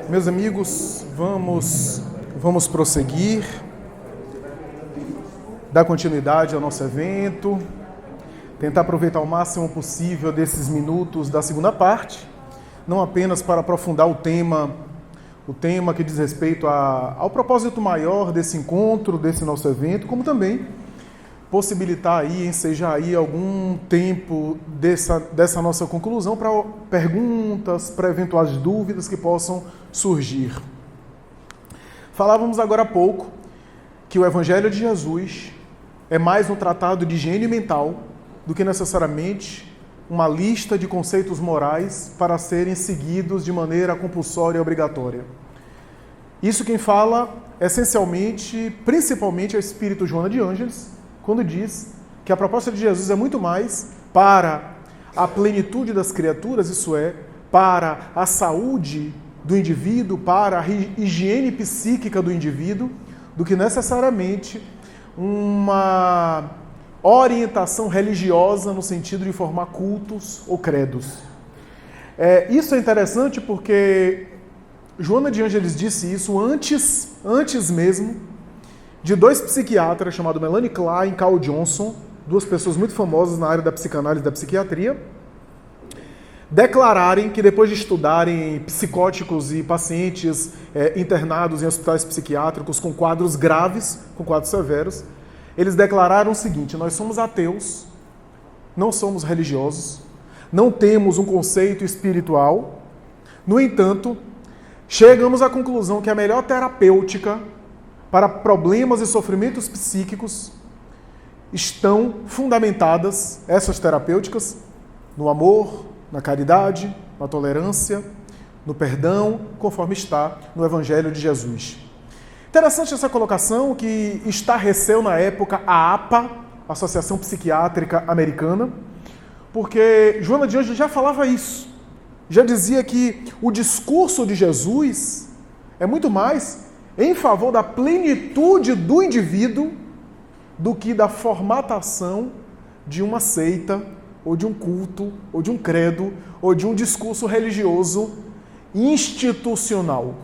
Meus amigos, vamos prosseguir, dar continuidade ao nosso evento, tentar aproveitar o máximo possível desses minutos da segunda parte, não apenas para aprofundar o tema que diz respeito ao propósito maior desse encontro, desse nosso evento, como também possibilitar ensejar algum tempo dessa nossa conclusão para perguntas, para eventuais dúvidas que possam surgir. Falávamos agora há pouco que o Evangelho de Jesus é mais um tratado de higiene mental do que necessariamente uma lista de conceitos morais para serem seguidos de maneira compulsória e obrigatória. Isso quem fala, essencialmente, principalmente, é o Espírito Joana de Ângeles, quando diz que a proposta de Jesus é muito mais para a plenitude das criaturas, isso é, para a saúde do indivíduo, para a higiene psíquica do indivíduo, do que necessariamente uma orientação religiosa no sentido de formar cultos ou credos. Isso é interessante porque Joana de Ângeles disse isso antes mesmo de dois psiquiatras chamados Melanie Klein e Carl Johnson, duas pessoas muito famosas na área da psicanálise e da psiquiatria, declararem que depois de estudarem psicóticos e pacientes internados em hospitais psiquiátricos com quadros graves, com quadros severos, eles declararam o seguinte: nós somos ateus, não somos religiosos, não temos um conceito espiritual, no entanto, chegamos à conclusão que a melhor terapêutica para problemas e sofrimentos psíquicos estão fundamentadas, essas terapêuticas, no amor, na caridade, na tolerância, no perdão, conforme está no Evangelho de Jesus. Interessante essa colocação que estarreceu na época a APA, Associação Psiquiátrica Americana, porque Joana de Ângeles já falava isso, já dizia que o discurso de Jesus é muito mais em favor da plenitude do indivíduo do que da formatação de uma seita, ou de um culto, ou de um credo, ou de um discurso religioso institucional.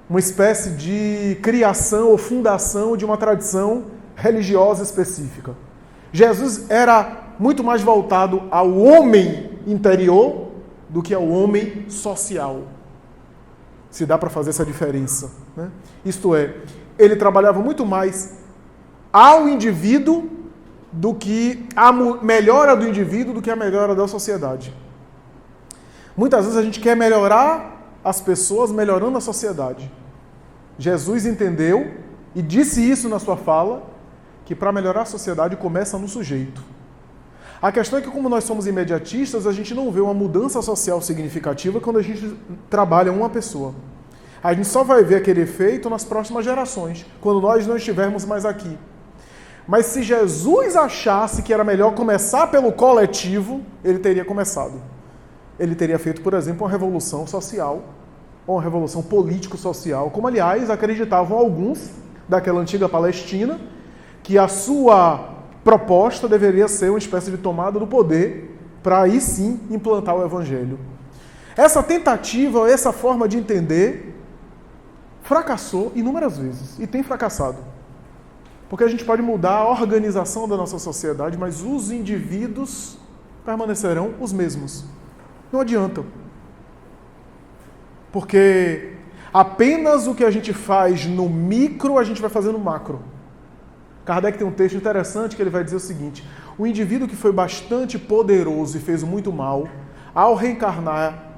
Uma espécie de criação ou fundação de uma tradição religiosa específica. Jesus era muito mais voltado ao homem interior do que ao homem social. Se dá para fazer essa diferença, né? Isto é, ele trabalhava muito mais ao indivíduo do que a melhora do indivíduo do que a melhora da sociedade. Muitas vezes a gente quer melhorar as pessoas melhorando a sociedade. Jesus entendeu e disse isso na sua fala, que para melhorar a sociedade começa no sujeito. A questão é que, como nós somos imediatistas, a gente não vê uma mudança social significativa quando a gente trabalha uma pessoa. A gente só vai ver aquele efeito nas próximas gerações, quando nós não estivermos mais aqui. Mas se Jesus achasse que era melhor começar pelo coletivo, ele teria começado. Ele teria feito, por exemplo, uma revolução social, ou uma revolução político-social, como, aliás, acreditavam alguns daquela antiga Palestina, que a sua proposta deveria ser uma espécie de tomada do poder para aí sim implantar o Evangelho. Essa tentativa, essa forma de entender, fracassou inúmeras vezes e tem fracassado. Porque a gente pode mudar a organização da nossa sociedade, mas os indivíduos permanecerão os mesmos. Não adianta. Porque apenas o que a gente faz no micro, a gente vai fazer no macro. Kardec tem um texto interessante que ele vai dizer o seguinte: o indivíduo que foi bastante poderoso e fez muito mal, ao reencarnar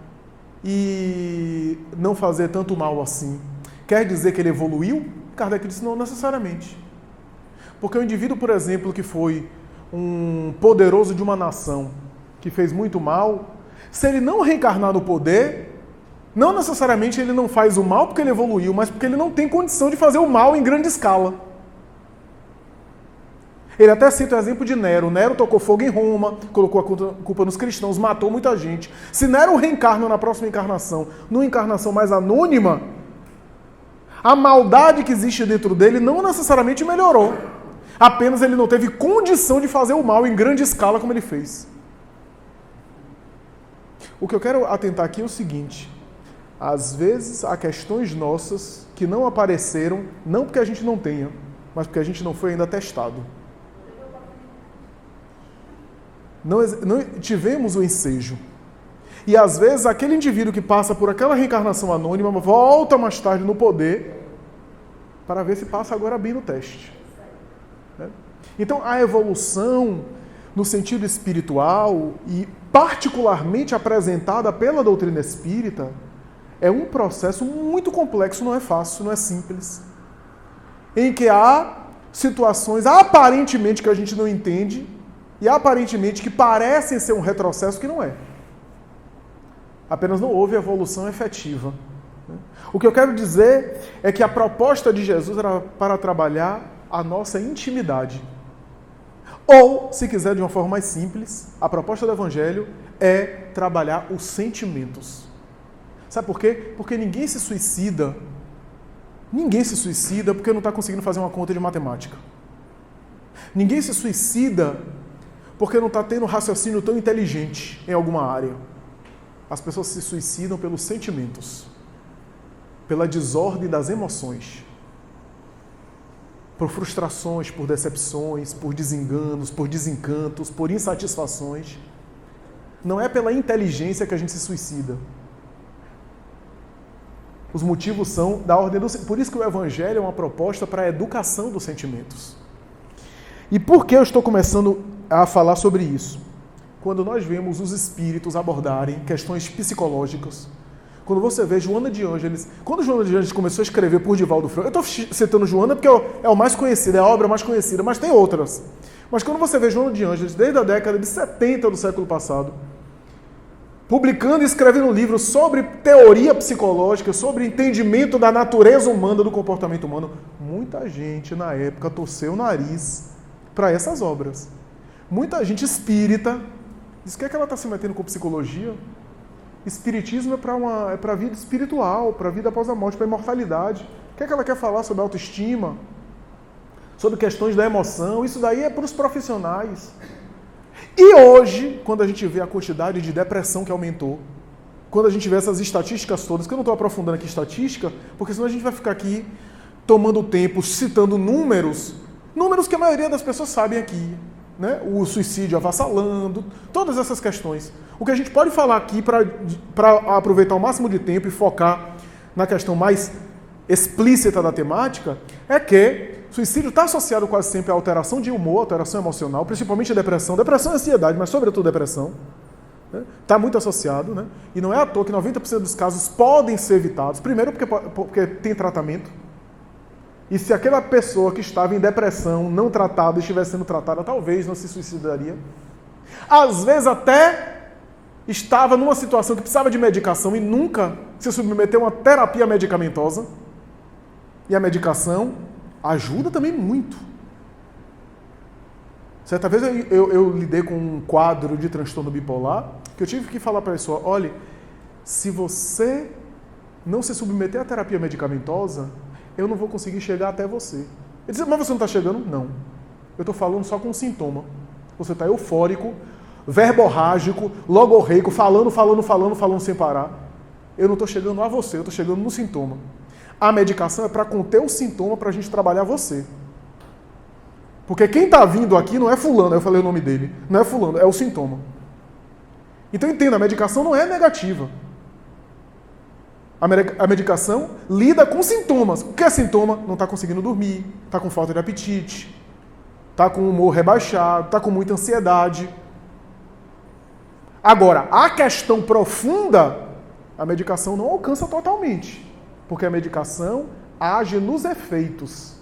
e não fazer tanto mal assim, quer dizer que ele evoluiu? Kardec disse, não necessariamente. Porque o indivíduo, por exemplo, que foi um poderoso de uma nação, que fez muito mal, se ele não reencarnar no poder, não necessariamente ele não faz o mal porque ele evoluiu, mas porque ele não tem condição de fazer o mal em grande escala. Ele até cita o exemplo de Nero. Nero tocou fogo em Roma, colocou a culpa nos cristãos, matou muita gente. Se Nero reencarna na próxima encarnação, numa encarnação mais anônima, a maldade que existe dentro dele não necessariamente melhorou. Apenas ele não teve condição de fazer o mal em grande escala como ele fez. O que eu quero atentar aqui é o seguinte: Às vezes há questões nossas que não apareceram, não porque a gente não tenha, mas porque a gente não foi ainda testado. Não tivemos o ensejo. E às vezes aquele indivíduo que passa por aquela reencarnação anônima volta mais tarde no poder para ver se passa agora bem no teste. Então a evolução no sentido espiritual e particularmente apresentada pela doutrina espírita é um processo muito complexo, não é fácil, não é simples, em que há situações aparentemente que a gente não entende e aparentemente que parecem ser um retrocesso que não é. Apenas não houve evolução efetiva. O que eu quero dizer é que a proposta de Jesus era para trabalhar a nossa intimidade. Ou, se quiser de uma forma mais simples, a proposta do Evangelho é trabalhar os sentimentos. Sabe por quê? Porque ninguém se suicida porque não está conseguindo fazer uma conta de matemática. Ninguém se suicida porque não está tendo um raciocínio tão inteligente em alguma área. As pessoas se suicidam pelos sentimentos, pela desordem das emoções, por frustrações, por decepções, por desenganos, por desencantos, por insatisfações. Não é pela inteligência que a gente se suicida. Os motivos são da ordem do... Por isso que o Evangelho é uma proposta para a educação dos sentimentos. E por que eu estou começando a falar sobre isso? Quando nós vemos os espíritos abordarem questões psicológicas, quando você vê Joana de Ângeles, quando Joana de Ângeles começou a escrever por Divaldo Franco, eu estou citando Joana porque é o mais conhecido, é a obra mais conhecida, mas tem outras. Mas quando você vê Joana de Ângeles, desde a década de 70 do século passado, publicando e escrevendo livros sobre teoria psicológica, sobre entendimento da natureza humana, do comportamento humano, muita gente na época torceu o nariz para essas obras. Muita gente espírita diz que ela está se metendo com psicologia. Espiritismo é para a vida espiritual, para a vida após a morte, para a imortalidade. O que ela quer falar sobre autoestima, sobre questões da emoção? Isso daí é para os profissionais. E hoje, quando a gente vê a quantidade de depressão que aumentou, quando a gente vê essas estatísticas todas, que eu não estou aprofundando aqui estatística, porque senão a gente vai ficar aqui tomando tempo, citando números que a maioria das pessoas sabem aqui. Né? O suicídio avassalando, todas essas questões. O que a gente pode falar aqui para aproveitar o máximo de tempo e focar na questão mais explícita da temática é que suicídio está associado quase sempre à alteração de humor, alteração emocional, principalmente a depressão e ansiedade, mas sobretudo depressão. Está muito associado, né? E não é à toa que 90% dos casos podem ser evitados. Primeiro porque tem tratamento. E se aquela pessoa que estava em depressão, não tratada, estivesse sendo tratada, talvez não se suicidaria. Às vezes até estava numa situação que precisava de medicação e nunca se submeteu a uma terapia medicamentosa. E a medicação ajuda também muito. Certa vez eu lidei com um quadro de transtorno bipolar, que eu tive que falar para a pessoa, olha, se você não se submeter à terapia medicamentosa, eu não vou conseguir chegar até você. Ele disse, mas você não está chegando? Não. Eu estou falando só com um sintoma. Você está eufórico, verborrágico, logorreico, falando sem parar. Eu não estou chegando a você, eu estou chegando no sintoma. A medicação é para conter o sintoma, para a gente trabalhar você. Porque quem está vindo aqui não é fulano, eu falei o nome dele, não é fulano, é o sintoma. Então entenda, a medicação não é negativa. A medicação lida com sintomas. O que é sintoma? Não está conseguindo dormir, está com falta de apetite, está com o humor rebaixado, está com muita ansiedade. Agora, a questão profunda, a medicação não alcança totalmente, porque a medicação age nos efeitos.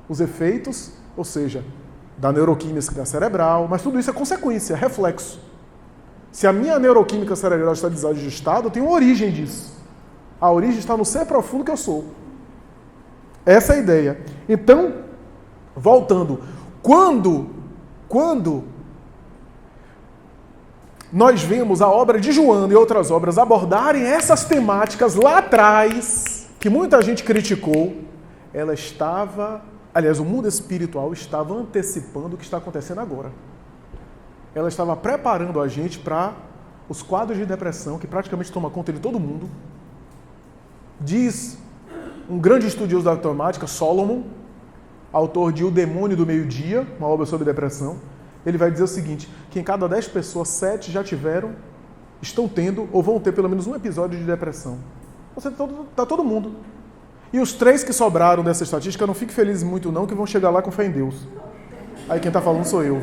Os efeitos, ou seja, da neuroquímica cerebral, mas tudo isso é consequência, é reflexo. Se a minha neuroquímica cerebral está desajustada, eu tenho uma origem disso. A origem está no ser profundo que eu sou. Essa é a ideia. Então, voltando, quando nós vemos a obra de Joana e outras obras abordarem essas temáticas lá atrás, que muita gente criticou, ela estava, aliás, o mundo espiritual estava antecipando o que está acontecendo agora. Ela estava preparando a gente para os quadros de depressão, que praticamente toma conta de todo mundo, diz um grande estudioso da matemática, Solomon, autor de O Demônio do Meio-Dia, uma obra sobre depressão, ele vai dizer o seguinte, que em cada 10 pessoas, 7 já tiveram, estão tendo ou vão ter pelo menos um episódio de depressão. Ou seja, está todo mundo. E os 3 que sobraram dessa estatística, não fique feliz muito não, que vão chegar lá com fé em Deus. Aí quem está falando sou eu.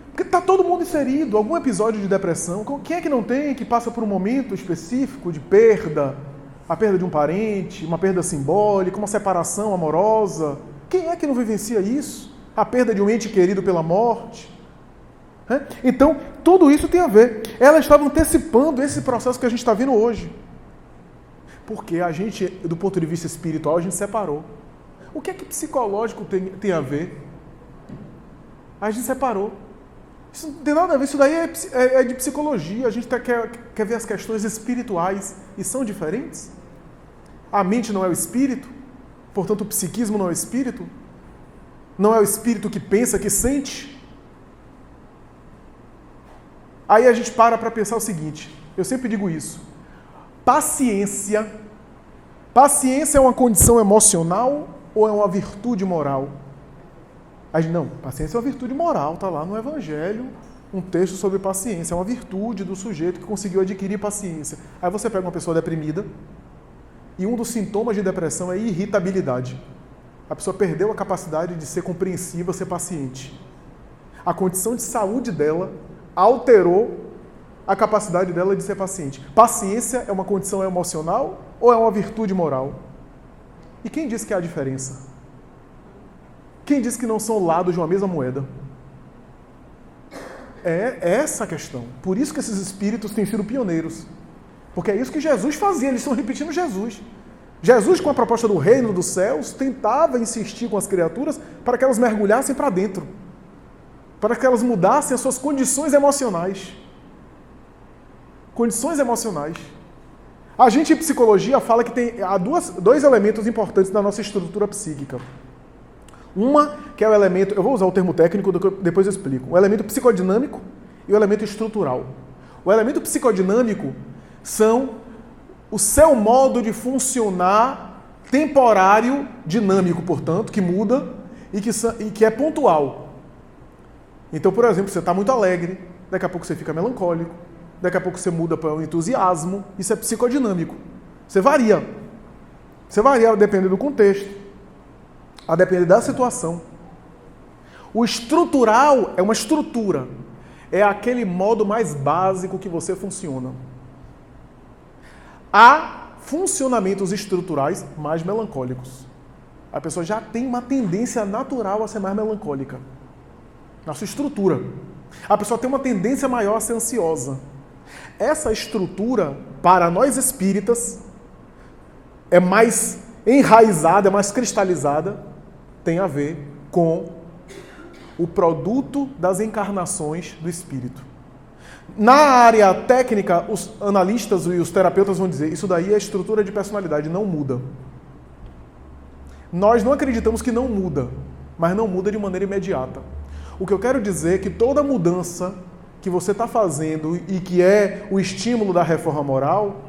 Porque está todo mundo inserido, algum episódio de depressão. Quem é que não tem, que passa por um momento específico de perda, a perda de um parente, uma perda simbólica, uma separação amorosa? Quem é que não vivencia isso? A perda de um ente querido pela morte? Então, tudo isso tem a ver. Ela estava antecipando esse processo que a gente está vendo hoje. Porque a gente, do ponto de vista espiritual, a gente separou. O que é que psicológico tem a ver? A gente separou. Isso não tem nada a ver, isso daí é de psicologia. A gente quer ver as questões espirituais e são diferentes. A mente não é o espírito, portanto o psiquismo não é o espírito. Não é o espírito que pensa, que sente. Aí a gente para pensar o seguinte, eu sempre digo isso. Paciência é uma condição emocional ou é uma virtude moral? Não, paciência é uma virtude moral, está lá no Evangelho, um texto sobre paciência, é uma virtude do sujeito que conseguiu adquirir paciência. Aí você pega uma pessoa deprimida e um dos sintomas de depressão é irritabilidade. A pessoa perdeu a capacidade de ser compreensiva, ser paciente. A condição de saúde dela alterou a capacidade dela de ser paciente. Paciência é uma condição emocional ou é uma virtude moral? E quem diz que há diferença? Quem diz que não são lados de uma mesma moeda? É essa a questão. Por isso que esses espíritos têm sido pioneiros. Porque é isso que Jesus fazia, eles estão repetindo Jesus. Jesus, com a proposta do reino dos céus, tentava insistir com as criaturas para que elas mergulhassem para dentro. Para que elas mudassem as suas condições emocionais. Condições emocionais. A gente, em psicologia, fala que há dois elementos importantes na nossa estrutura psíquica. Uma, que é o elemento, eu vou usar o termo técnico, depois eu explico. O elemento psicodinâmico e o elemento estrutural. O elemento psicodinâmico são o seu modo de funcionar temporário, dinâmico, portanto, que muda e que é pontual. Então, por exemplo, você está muito alegre, daqui a pouco você fica melancólico, daqui a pouco você muda para o entusiasmo, isso é psicodinâmico. Você varia. Você varia dependendo do contexto, a depender da situação. O estrutural é uma estrutura. É aquele modo mais básico que você funciona. Há funcionamentos estruturais mais melancólicos. A pessoa já tem uma tendência natural a ser mais melancólica. Na sua estrutura. A pessoa tem uma tendência maior a ser ansiosa. Essa estrutura, para nós espíritas, é mais enraizada, é mais cristalizada, tem a ver com o produto das encarnações do espírito. Na área técnica, os analistas e os terapeutas vão dizer, isso daí é estrutura de personalidade, não muda. Nós não acreditamos que não muda, mas não muda de maneira imediata. O que eu quero dizer é que toda mudança que você está fazendo e que é o estímulo da reforma moral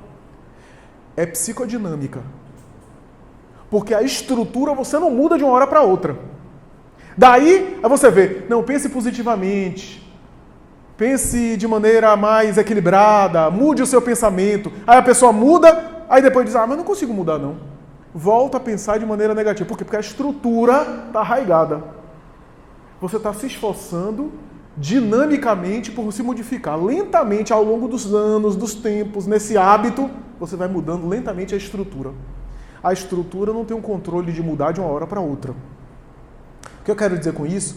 é psicodinâmica. Porque a estrutura você não muda de uma hora para outra. Daí, você vê, não, pense positivamente, pense de maneira mais equilibrada, mude o seu pensamento. Aí a pessoa muda, aí depois diz, mas não consigo mudar não. Volta a pensar de maneira negativa. Por quê? Porque a estrutura está arraigada. Você está se esforçando dinamicamente por se modificar. Lentamente, ao longo dos anos, dos tempos, nesse hábito, você vai mudando lentamente a estrutura. A estrutura não tem um controle de mudar de uma hora para outra. O que eu quero dizer com isso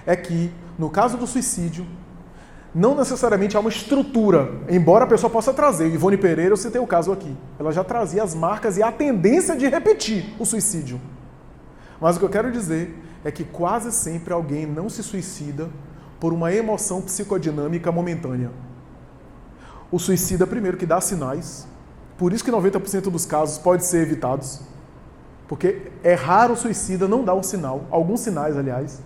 é que, no caso do suicídio, não necessariamente há uma estrutura, embora a pessoa possa trazer. Ivone Pereira, eu citei o caso aqui. Ela já trazia as marcas e a tendência de repetir o suicídio. Mas o que eu quero dizer é que quase sempre alguém não se suicida por uma emoção psicodinâmica momentânea. O suicida, primeiro, que dá sinais. Por isso que 90% dos casos podem ser evitados. Porque é raro o suicida não dar um sinal. Alguns sinais, aliás.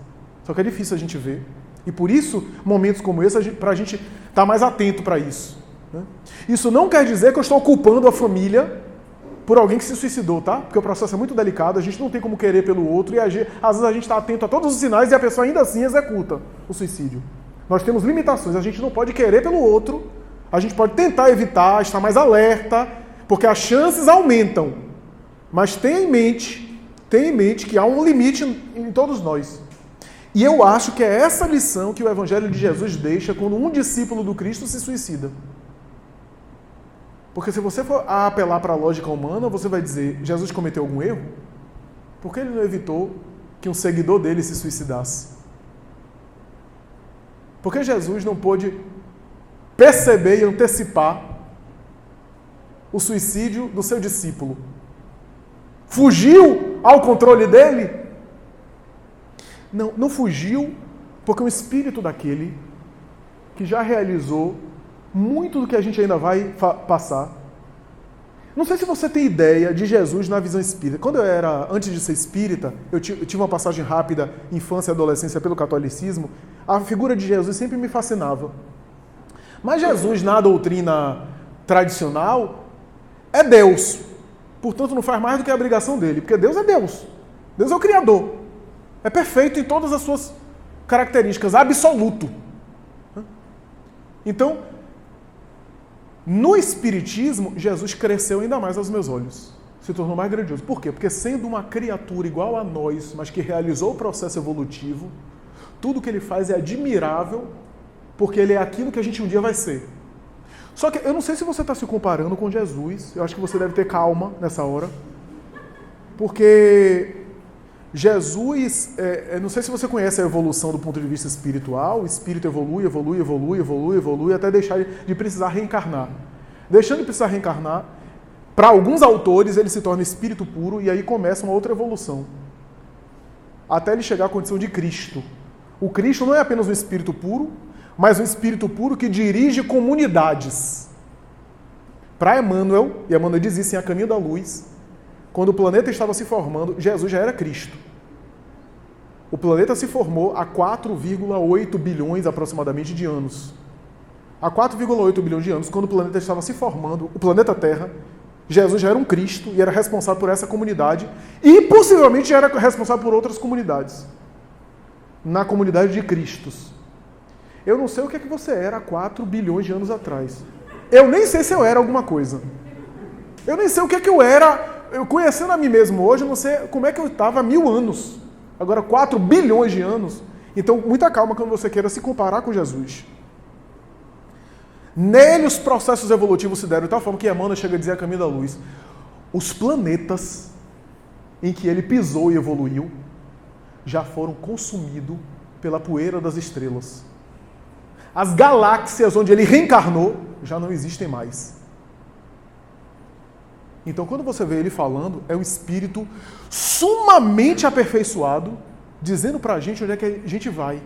Só que é difícil a gente ver. E por isso, momentos como esse, para a gente está mais atento para isso. Né? Isso não quer dizer que eu estou culpando a família por alguém que se suicidou, tá? Porque o processo é muito delicado, a gente não tem como querer pelo outro e às vezes a gente está atento a todos os sinais e a pessoa ainda assim executa o suicídio. Nós temos limitações, a gente não pode querer pelo outro, a gente pode tentar evitar, estar mais alerta, porque as chances aumentam. Mas tenha em mente que há um limite em todos nós. E eu acho que é essa lição que o Evangelho de Jesus deixa quando um discípulo do Cristo se suicida. Porque se você for apelar para a lógica humana, você vai dizer, Jesus cometeu algum erro? Por que ele não evitou que um seguidor dele se suicidasse? Por que Jesus não pôde perceber e antecipar o suicídio do seu discípulo? Fugiu ao controle dele? Não fugiu, porque o espírito daquele que já realizou muito do que a gente ainda vai passar. Não sei se você tem ideia de Jesus na visão espírita. Quando eu era, antes de ser espírita, eu tive uma passagem rápida, infância e adolescência, pelo catolicismo. A figura de Jesus sempre me fascinava. Mas Jesus, na doutrina tradicional, é Deus. Portanto, não faz mais do que a obrigação dele, porque Deus é Deus. Deus é o Criador. É perfeito em todas as suas características, absoluto. Então, no Espiritismo, Jesus cresceu ainda mais aos meus olhos. Se tornou mais grandioso. Por quê? Porque sendo uma criatura igual a nós, mas que realizou o processo evolutivo, tudo que ele faz é admirável, porque ele é aquilo que a gente um dia vai ser. Só que eu não sei se você está se comparando com Jesus, eu acho que você deve ter calma nessa hora, porque Jesus, não sei se você conhece a evolução do ponto de vista espiritual, o espírito evolui, até deixar de precisar reencarnar. Deixando de precisar reencarnar, para alguns autores ele se torna espírito puro e aí começa uma outra evolução. Até ele chegar à condição de Cristo. O Cristo não é apenas um espírito puro, mas um espírito puro que dirige comunidades. Para Emmanuel, e Emmanuel diz isso em A Caminho da Luz, quando o planeta estava se formando, Jesus já era Cristo. O planeta se formou há 4,8 bilhões aproximadamente de anos. Há 4,8 bilhões de anos, quando o planeta estava se formando, o planeta Terra, Jesus já era um Cristo e era responsável por essa comunidade e possivelmente já era responsável por outras comunidades. Na comunidade de Cristos. Eu não sei o que é que você era há 4 bilhões de anos atrás. Eu nem sei se eu era alguma coisa. Eu nem sei o que é que eu era. Eu conhecendo a mim mesmo hoje, eu não sei como é que eu estava há 1000 anos. Agora 4 bilhões de anos. Então, muita calma quando você queira se comparar com Jesus. Nele os processos evolutivos se deram de tal forma que Emmanuel chega a dizer a Caminho da Luz. Os planetas em que ele pisou e evoluiu já foram consumidos pela poeira das estrelas. As galáxias onde ele reencarnou já não existem mais. Então, quando você vê ele falando, é um espírito sumamente aperfeiçoado, dizendo pra gente onde é que a gente vai.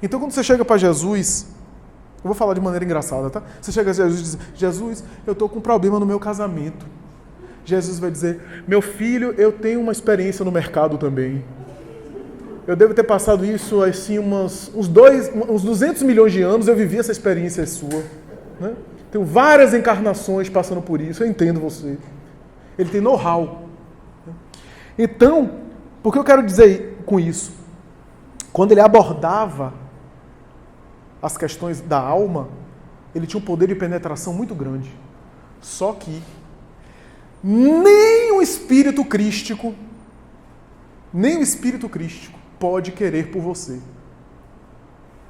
Então, quando você chega para Jesus, eu vou falar de maneira engraçada, tá? Você chega a Jesus e diz, Jesus, eu estou com um problema no meu casamento. Jesus vai dizer, meu filho, eu tenho uma experiência no mercado também. Eu devo ter passado isso assim uns 200 milhões de anos, eu vivi essa experiência sua. Né? Tenho várias encarnações passando por isso, eu entendo você. Ele tem know-how. Então, por que eu quero dizer com isso? Quando ele abordava as questões da alma, ele tinha um poder de penetração muito grande. Só que nem o espírito crístico pode querer por você.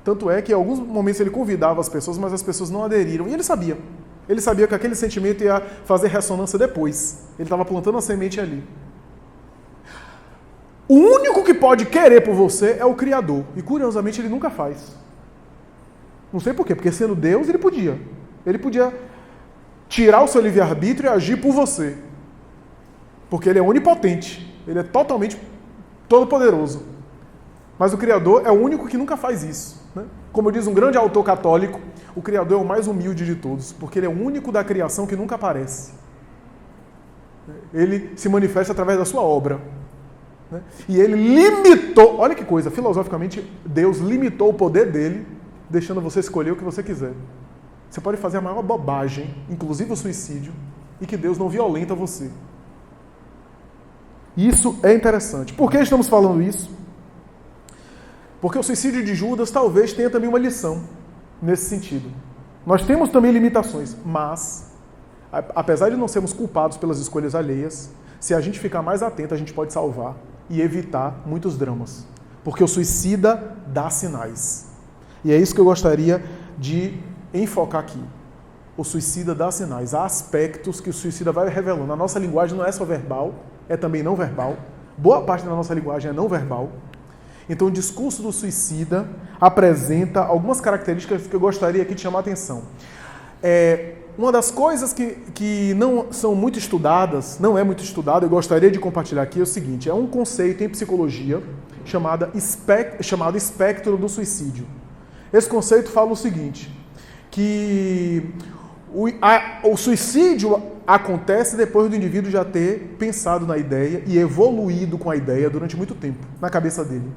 Tanto é que em alguns momentos ele convidava as pessoas, mas as pessoas não aderiram. E ele sabia. Ele sabia que aquele sentimento ia fazer ressonância depois. Ele estava plantando a semente ali. O único que pode querer por você é o Criador. E curiosamente ele nunca faz. Não sei por quê, porque sendo Deus ele podia. Ele podia tirar o seu livre-arbítrio e agir por você. Porque ele é onipotente. Ele é totalmente todo-poderoso. Mas o Criador é o único que nunca faz isso. Né? Como diz um grande autor católico, o Criador é o mais humilde de todos, porque ele é o único da criação que nunca aparece. Ele se manifesta através da sua obra. Né? E ele limitou, olha que coisa, filosoficamente, Deus limitou o poder dele deixando você escolher o que você quiser. Você pode fazer a maior bobagem, inclusive o suicídio, e que Deus não violenta você. Isso é interessante. Por que estamos falando isso? Porque o suicídio de Judas talvez tenha também uma lição nesse sentido. Nós temos também limitações, mas, apesar de não sermos culpados pelas escolhas alheias, se a gente ficar mais atento, a gente pode salvar e evitar muitos dramas. Porque o suicida dá sinais. E é isso que eu gostaria de enfocar aqui. O suicida dá sinais. Há aspectos que o suicida vai revelando. A nossa linguagem não é só verbal, é também não verbal. Boa parte da nossa linguagem é não verbal. Então o discurso do suicida apresenta algumas características que eu gostaria aqui de chamar a atenção. Uma das coisas que não são muito estudadas, não é muito estudada, eu gostaria de compartilhar aqui é o seguinte, é um conceito em psicologia chamado espectro do suicídio. Esse conceito fala o seguinte, que o suicídio acontece depois do indivíduo já ter pensado na ideia e evoluído com a ideia durante muito tempo, na cabeça dele.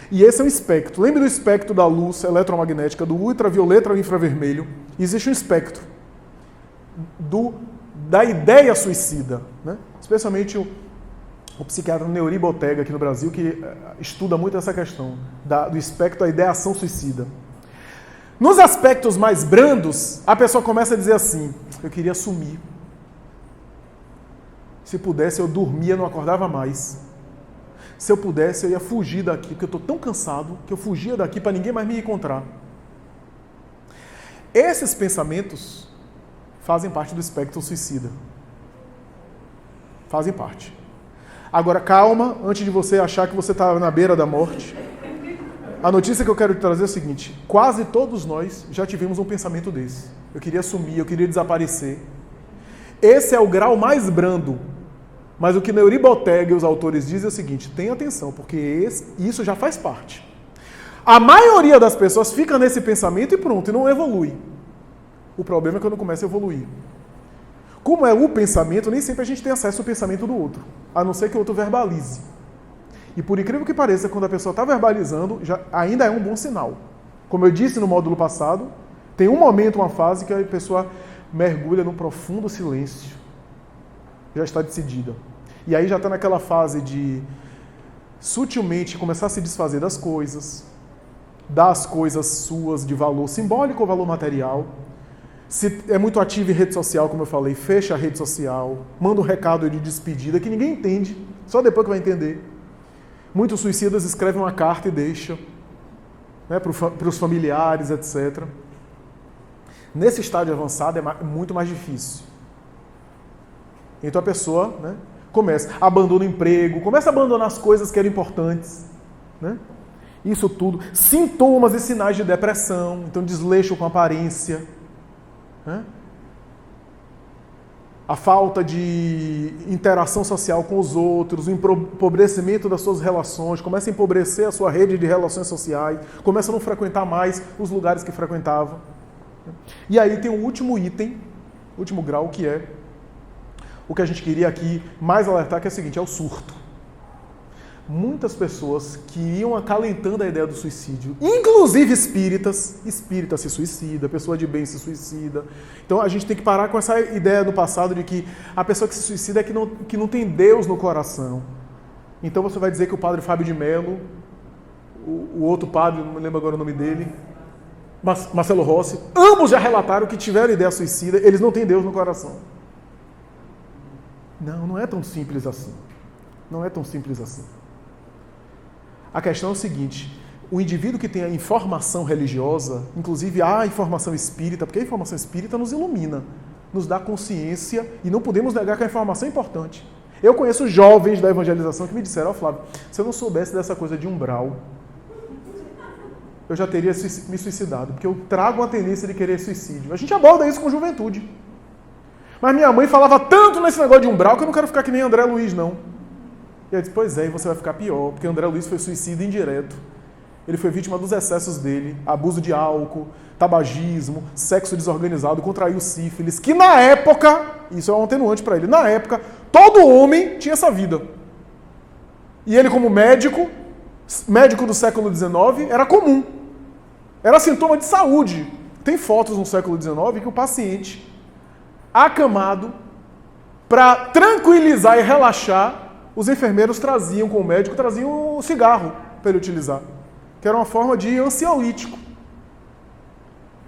E esse é um espectro. Lembre do espectro da luz eletromagnética, do ultravioleta ao infravermelho. Existe um espectro da ideia suicida, né? Especialmente o psiquiatra Neuri Botega aqui no Brasil, que estuda muito essa questão do espectro da ideação suicida. Nos aspectos mais brandos, a pessoa começa a dizer assim, eu queria sumir. Se pudesse, eu dormia, não acordava mais. Se eu pudesse, eu ia fugir daqui, porque eu estou tão cansado que eu fugia daqui para ninguém mais me encontrar. Esses pensamentos fazem parte do espectro suicida. Fazem parte. Agora, calma, antes de você achar que você está na beira da morte. A notícia que eu quero te trazer é o seguinte, quase todos nós já tivemos um pensamento desse. Eu queria sumir, eu queria desaparecer. Esse é o grau mais brando. Mas o que Neuri Botega e os autores dizem é o seguinte, tenha atenção, porque isso já faz parte. A maioria das pessoas fica nesse pensamento e pronto, e não evolui. O problema é quando começa a evoluir. Como é o pensamento, nem sempre a gente tem acesso ao pensamento do outro, a não ser que o outro verbalize. E por incrível que pareça, quando a pessoa está verbalizando, ainda é um bom sinal. Como eu disse no módulo passado, tem um momento, uma fase que a pessoa mergulha num profundo silêncio. Já está decidida. E aí já está naquela fase de sutilmente começar a se desfazer das coisas, das coisas suas de valor simbólico ou valor material. Se é muito ativo em rede social, como eu falei, fecha a rede social, manda um recado de despedida que ninguém entende, só depois que vai entender. Muitos suicidas escrevem uma carta e deixam, né, para os familiares, etc. Nesse estágio avançado é muito mais difícil. Então a pessoa, né, abandona o emprego, começa a abandonar as coisas que eram importantes, né? Isso tudo. Sintomas e sinais de depressão, então desleixo com aparência, né? A falta de interação social com os outros, o empobrecimento das suas relações, começa a empobrecer a sua rede de relações sociais, começa a não frequentar mais os lugares que frequentava. E aí tem o último item, último grau, que é o que a gente queria aqui mais alertar, que é o seguinte, é o surto. Muitas pessoas que iam acalentando a ideia do suicídio, inclusive espírita se suicida, pessoa de bem se suicida. Então a gente tem que parar com essa ideia do passado de que a pessoa que se suicida é que não tem Deus no coração. Então você vai dizer que o padre Fábio de Mello, o outro padre, não me lembro agora o nome dele, Marcelo Rossi, ambos já relataram que tiveram ideia suicida, eles não têm Deus no coração. Não é tão simples assim. Não é tão simples assim. A questão é o seguinte, o indivíduo que tem a informação religiosa, inclusive a informação espírita, porque a informação espírita nos ilumina, nos dá consciência e não podemos negar que a informação é importante. Eu conheço jovens da evangelização que me disseram, Flávio, se eu não soubesse dessa coisa de umbral, eu já teria me suicidado, porque eu trago uma tendência de querer suicídio. A gente aborda isso com juventude. Mas minha mãe falava tanto nesse negócio de umbral que eu não quero ficar que nem André Luiz, não. E eu disse, pois é, e você vai ficar pior, porque André Luiz foi suicida indireto. Ele foi vítima dos excessos dele, abuso de álcool, tabagismo, sexo desorganizado, contraiu sífilis, que na época, isso é um atenuante para ele, na época, todo homem tinha essa vida. E ele como médico do século XIX, era comum. Era sintoma de saúde. Tem fotos no século XIX que o paciente, acamado, para tranquilizar e relaxar, os enfermeiros traziam com o médico, traziam um cigarro para ele utilizar, que era uma forma de ansiolítico.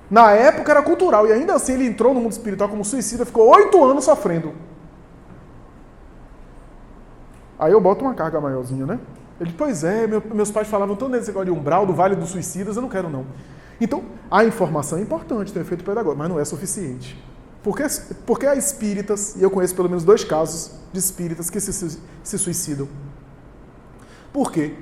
Na época era cultural, e ainda assim ele entrou no mundo espiritual como suicida, ficou 8 anos sofrendo. Aí eu boto uma carga maiorzinha, né? Ele, pois é, meus pais falavam tanto nesse negócio de umbral, do Vale dos Suicidas, eu não quero não. Então, a informação é importante, tem efeito pedagógico, mas não é suficiente. Porque há espíritas, e eu conheço pelo menos 2 casos de espíritas que se suicidam. Por quê?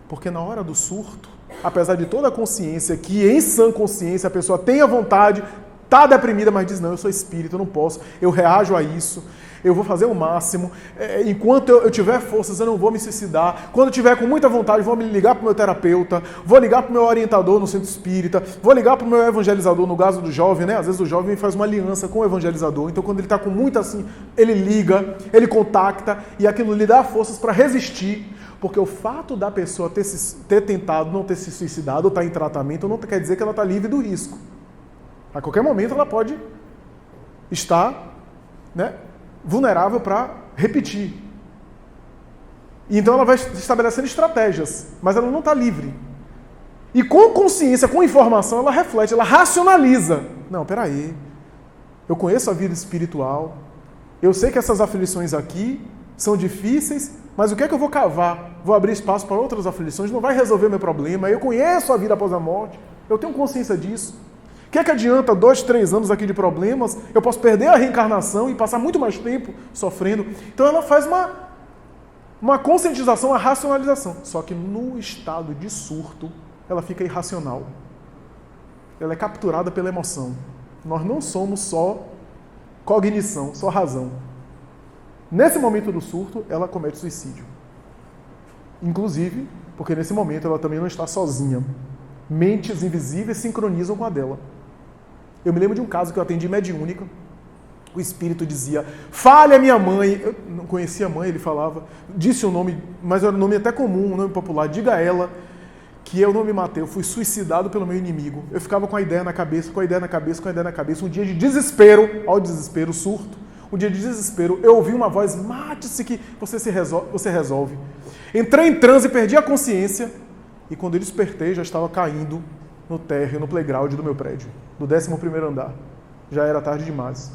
Porque na hora do surto, apesar de toda a consciência, que em sã consciência a pessoa tem a vontade, está deprimida, mas diz, não, eu sou espírita, eu não posso, eu reajo a isso, eu vou fazer o máximo, enquanto eu tiver forças eu não vou me suicidar, quando eu tiver com muita vontade vou me ligar para o meu terapeuta, vou ligar para o meu orientador no centro espírita, vou ligar para o meu evangelizador, no caso do jovem, né? Às vezes o jovem faz uma aliança com o evangelizador, então quando ele está com muito assim, ele liga, ele contacta e aquilo lhe dá forças para resistir, porque o fato da pessoa ter tentado não ter se suicidado ou estar em tratamento não quer dizer que ela está livre do risco. A qualquer momento ela pode estar, né, vulnerável para repetir. E então ela vai estabelecendo estratégias, mas ela não está livre. E com consciência, com informação, ela reflete, ela racionaliza. Não, peraí, eu conheço a vida espiritual, eu sei que essas aflições aqui são difíceis, mas o que é que eu vou cavar? Vou abrir espaço para outras aflições, não vai resolver meu problema, eu conheço a vida após a morte, eu tenho consciência disso. O que é que adianta 2, 3 anos aqui de problemas? Eu posso perder a reencarnação e passar muito mais tempo sofrendo. Então ela faz uma conscientização, uma racionalização. Só que no estado de surto, ela fica irracional. Ela é capturada pela emoção. Nós não somos só cognição, só razão. Nesse momento do surto, ela comete suicídio. Inclusive, porque nesse momento ela também não está sozinha. Mentes invisíveis sincronizam com a dela. Eu me lembro de um caso que eu atendi mediúnica. O espírito dizia, fale a minha mãe. Eu não conhecia a mãe, ele falava. Disse o nome, mas era um nome até comum, um nome popular. Diga a ela que eu não me matei, eu fui suicidado pelo meu inimigo. Eu ficava com a ideia na cabeça, com a ideia na cabeça, com a ideia na cabeça. Um dia de desespero, ao desespero, surto. Um dia de desespero, eu ouvi uma voz, mate-se que você resolve. Entrei em transe, perdi a consciência. E quando eu despertei, já estava caindo no térreo, no playground do meu prédio, do 11º andar. Já era tarde demais.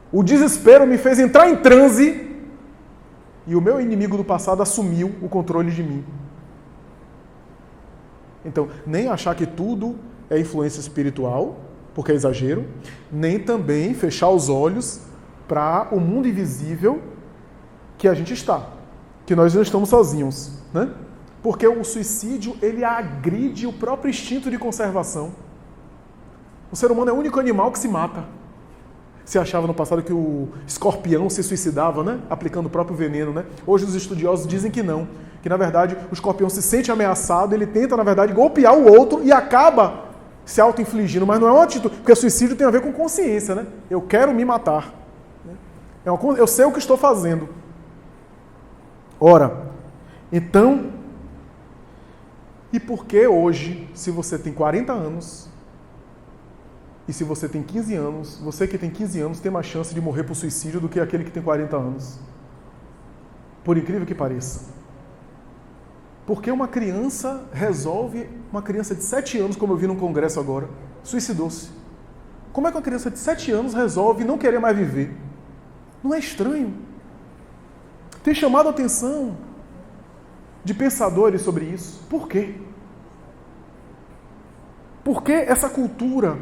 O desespero me fez entrar em transe e o meu inimigo do passado assumiu o controle de mim. Então, nem achar que tudo é influência espiritual, porque é exagero, nem também fechar os olhos para o mundo invisível que a gente está, que nós não estamos sozinhos, né? Porque o suicídio, ele agride o próprio instinto de conservação. O ser humano é o único animal que se mata. Se achava no passado que o escorpião se suicidava, né? Aplicando o próprio veneno, né? Hoje os estudiosos dizem que não. Que, na verdade, o escorpião se sente ameaçado, ele tenta, na verdade, golpear o outro e acaba se auto-infligindo. Mas não é uma atitude, porque o suicídio tem a ver com consciência, né? Eu quero me matar. Eu sei o que estou fazendo. Ora, então... E por que hoje, se você tem 40 anos e se você tem 15 anos, você que tem 15 anos tem mais chance de morrer por suicídio do que aquele que tem 40 anos? Por incrível que pareça. Porque uma criança uma criança de 7 anos, como eu vi num congresso agora, suicidou-se. Como é que uma criança de 7 anos resolve não querer mais viver? Não é estranho? Tem chamado a atenção de pensadores sobre isso. Por quê? Por que essa cultura?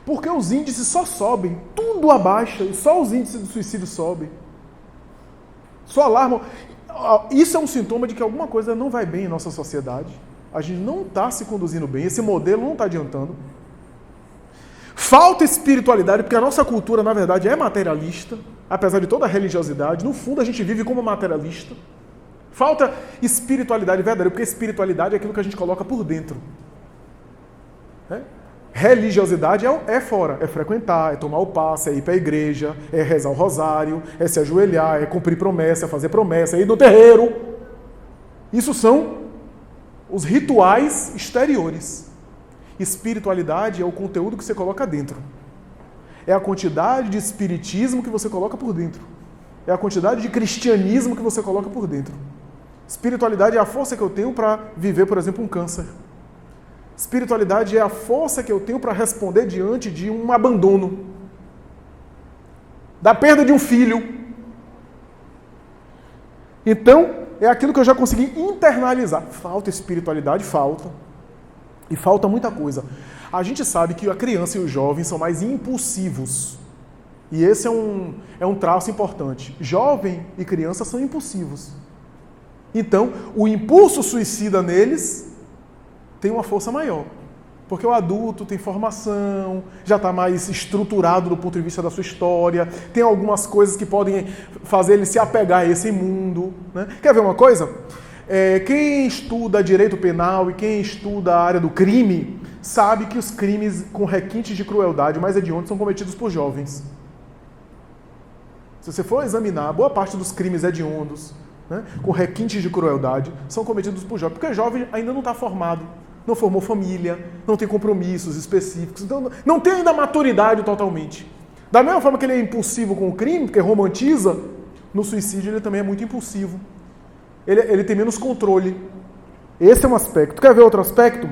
Por que os índices só sobem? Tudo abaixa e só os índices de suicídio sobem. Só alarmam. Isso é um sintoma de que alguma coisa não vai bem em nossa sociedade. A gente não está se conduzindo bem, esse modelo não está adiantando. Falta espiritualidade, porque a nossa cultura, na verdade, é materialista, apesar de toda a religiosidade. No fundo, a gente vive como materialista. Falta espiritualidade verdadeira, porque espiritualidade é aquilo que a gente coloca por dentro. Religiosidade é fora, é frequentar, é tomar o passe, é ir para a igreja, é rezar o rosário, é se ajoelhar, é cumprir promessa, é fazer promessa, é ir no terreiro. Isso são os rituais exteriores. Espiritualidade é o conteúdo que você coloca dentro. É a quantidade de espiritismo que você coloca por dentro. É a quantidade de cristianismo que você coloca por dentro. Espiritualidade é a força que eu tenho para viver, por exemplo, um câncer. Espiritualidade é a força que eu tenho para responder diante de um abandono, da perda de um filho. Então, é aquilo que eu já consegui internalizar. Falta espiritualidade? Falta. E falta muita coisa. A gente sabe que a criança e o jovem são mais impulsivos. E esse é um traço importante. Jovem e criança são impulsivos. Então, o impulso suicida neles tem uma força maior. Porque o adulto tem formação, já está mais estruturado do ponto de vista da sua história, tem algumas coisas que podem fazer ele se apegar a esse mundo. Né? Quer ver uma coisa? Quem estuda direito penal e quem estuda a área do crime, sabe que os crimes com requintes de crueldade mais hediondos são cometidos por jovens. Se você for examinar, boa parte dos crimes hediondos, né, com requintes de crueldade, são cometidos por jovens, porque o jovem ainda não está formado. Não formou família, não tem compromissos específicos, então não tem ainda maturidade totalmente. Da mesma forma que ele é impulsivo com o crime, porque romantiza, no suicídio ele também é muito impulsivo. Ele tem menos controle. Esse é um aspecto. Quer ver outro aspecto?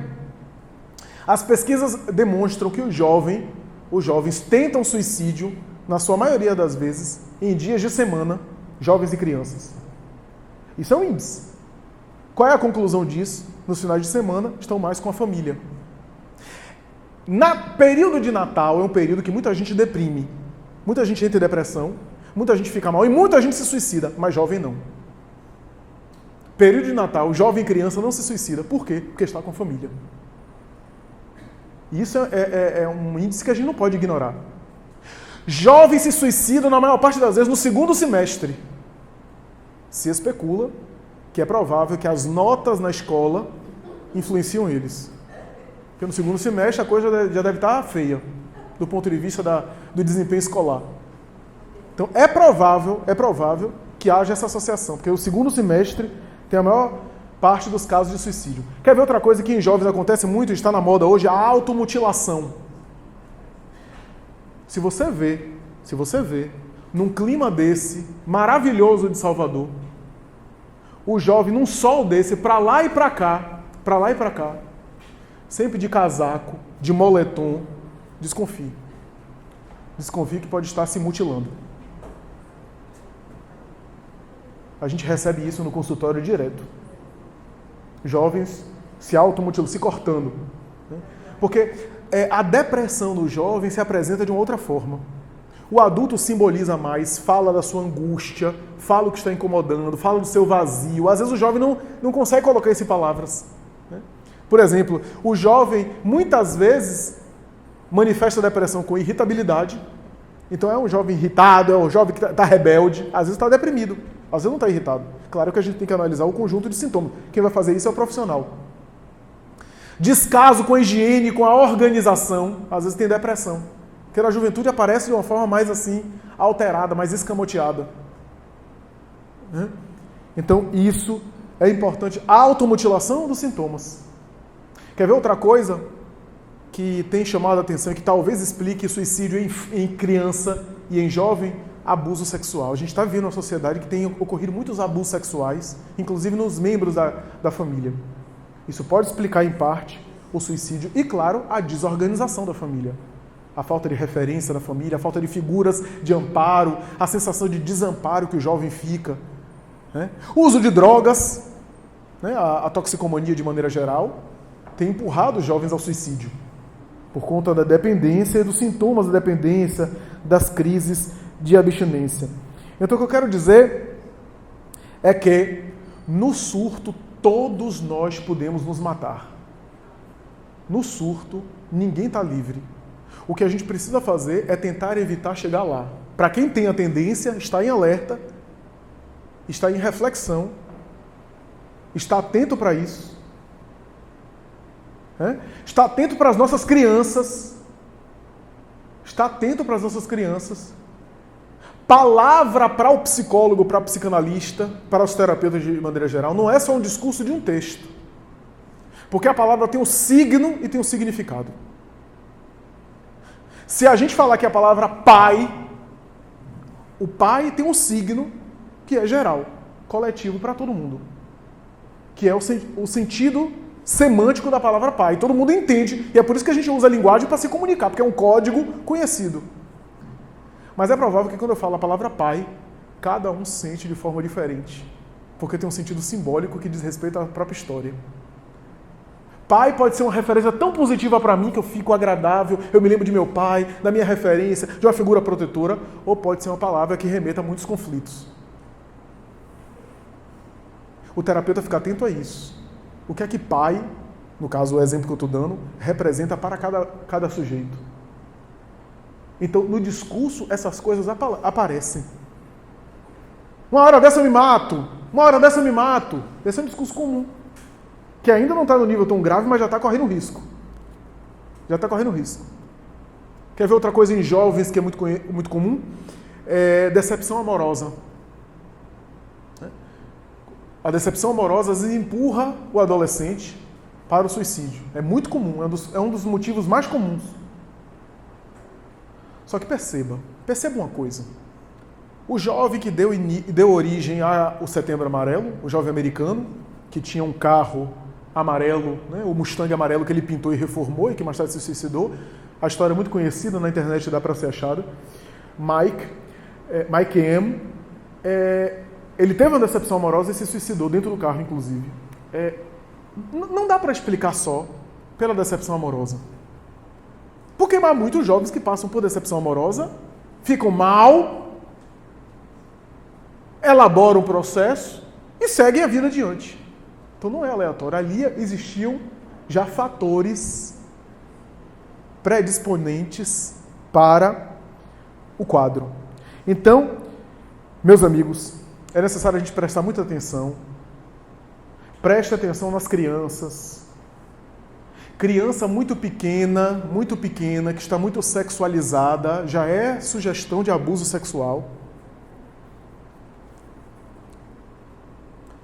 As pesquisas demonstram que os jovens tentam suicídio, na sua maioria das vezes, em dias de semana, jovens e crianças. Isso é um índice. Qual é a conclusão disso? Nos finais de semana, estão mais com a família. Período de Natal é um período que muita gente deprime. Muita gente entra em depressão, muita gente fica mal e muita gente se suicida, mas jovem não. Período de Natal, jovem e criança não se suicida. Por quê? Porque está com a família. Isso é um índice que a gente não pode ignorar. Jovens se suicidam, na maior parte das vezes, no segundo semestre. Se especula que é provável que as notas na escola influenciam eles. Porque no segundo semestre a coisa já deve estar feia, do ponto de vista do desempenho escolar. Então é provável que haja essa associação, porque o segundo semestre tem a maior parte dos casos de suicídio. Quer ver outra coisa que em jovens acontece muito, está na moda hoje, a automutilação. Se você vê, num clima desse, maravilhoso de Salvador, o jovem, num sol desse, para lá e para cá, sempre de casaco, de moletom, desconfie. Desconfie que pode estar se mutilando. A gente recebe isso no consultório direto. Jovens se automutilam, se cortando. Porque a depressão do jovem se apresenta de uma outra forma. O adulto simboliza mais, fala da sua angústia, fala o que está incomodando, fala do seu vazio. Às vezes o jovem não consegue colocar isso em palavras. Por exemplo, o jovem muitas vezes manifesta a depressão com irritabilidade. Então é um jovem irritado, é um jovem que está rebelde, às vezes está deprimido, às vezes não está irritado. Claro que a gente tem que analisar o conjunto de sintomas. Quem vai fazer isso é o profissional. Descaso com a higiene, com a organização, às vezes tem depressão. Porque na juventude aparece de uma forma mais assim, alterada, mais escamoteada. Então isso é importante. A automutilação dos sintomas. Quer ver outra coisa que tem chamado a atenção e que talvez explique suicídio em criança e em jovem? Abuso sexual. A gente está vivendo uma sociedade que tem ocorrido muitos abusos sexuais, inclusive nos membros da família. Isso pode explicar, em parte, o suicídio e, claro, a desorganização da família. A falta de referência da família, a falta de figuras de amparo, a sensação de desamparo que o jovem fica. O uso de drogas, a toxicomania de maneira geral, tem empurrado os jovens ao suicídio. Por conta da dependência e dos sintomas da dependência, das crises de abstinência. Então o que eu quero dizer é que, no surto, todos nós podemos nos matar. No surto, ninguém está livre. O que a gente precisa fazer é tentar evitar chegar lá. Para quem tem a tendência, está em alerta, está em reflexão, está atento para isso. Está atento para as nossas crianças. Está atento para as nossas crianças. Palavra para o psicólogo, para o psicanalista, para os terapeutas de maneira geral, não é só um discurso de um texto. Porque a palavra tem um signo e tem um significado. Se a gente falar que a palavra pai, o pai tem um signo que é geral, coletivo para todo mundo. Que é o sentido semântico da palavra pai. Todo mundo entende, e é por isso que a gente usa a linguagem para se comunicar, porque é um código conhecido. Mas é provável que quando eu falo a palavra pai, cada um sente de forma diferente, porque tem um sentido simbólico que diz respeito à própria história. Pai pode ser uma referência tão positiva para mim que eu fico agradável, eu me lembro de meu pai, da minha referência, de uma figura protetora, ou pode ser uma palavra que remeta a muitos conflitos. O terapeuta fica atento a isso. O que é que pai, no caso o exemplo que eu estou dando, representa para cada sujeito. Então, no discurso, essas coisas aparecem. Uma hora dessa eu me mato, uma hora dessa eu me mato. Esse é um discurso comum, que ainda não está no nível tão grave, mas já está correndo risco. Já está correndo risco. Quer ver outra coisa em jovens que é muito comum? Decepção amorosa. A decepção amorosa às vezes empurra o adolescente para o suicídio. É muito comum, é um dos motivos mais comuns. Só que perceba uma coisa. O jovem que deu origem ao Setembro Amarelo, o jovem americano, que tinha um carro amarelo, né, o Mustang amarelo que ele pintou e reformou e que mais tarde se suicidou, a história é muito conhecida, na internet dá para ser achada. Mike M. Ele teve uma decepção amorosa e se suicidou dentro do carro, inclusive. Não dá para explicar só pela decepção amorosa. Porque há muitos jovens que passam por decepção amorosa, ficam mal, elaboram o processo e seguem a vida adiante. Então não é aleatório. Ali existiam já fatores predisponentes para o quadro. Então, meus amigos, é necessário a gente prestar muita atenção. Preste atenção nas crianças. Criança muito pequena, que está muito sexualizada, já é sugestão de abuso sexual.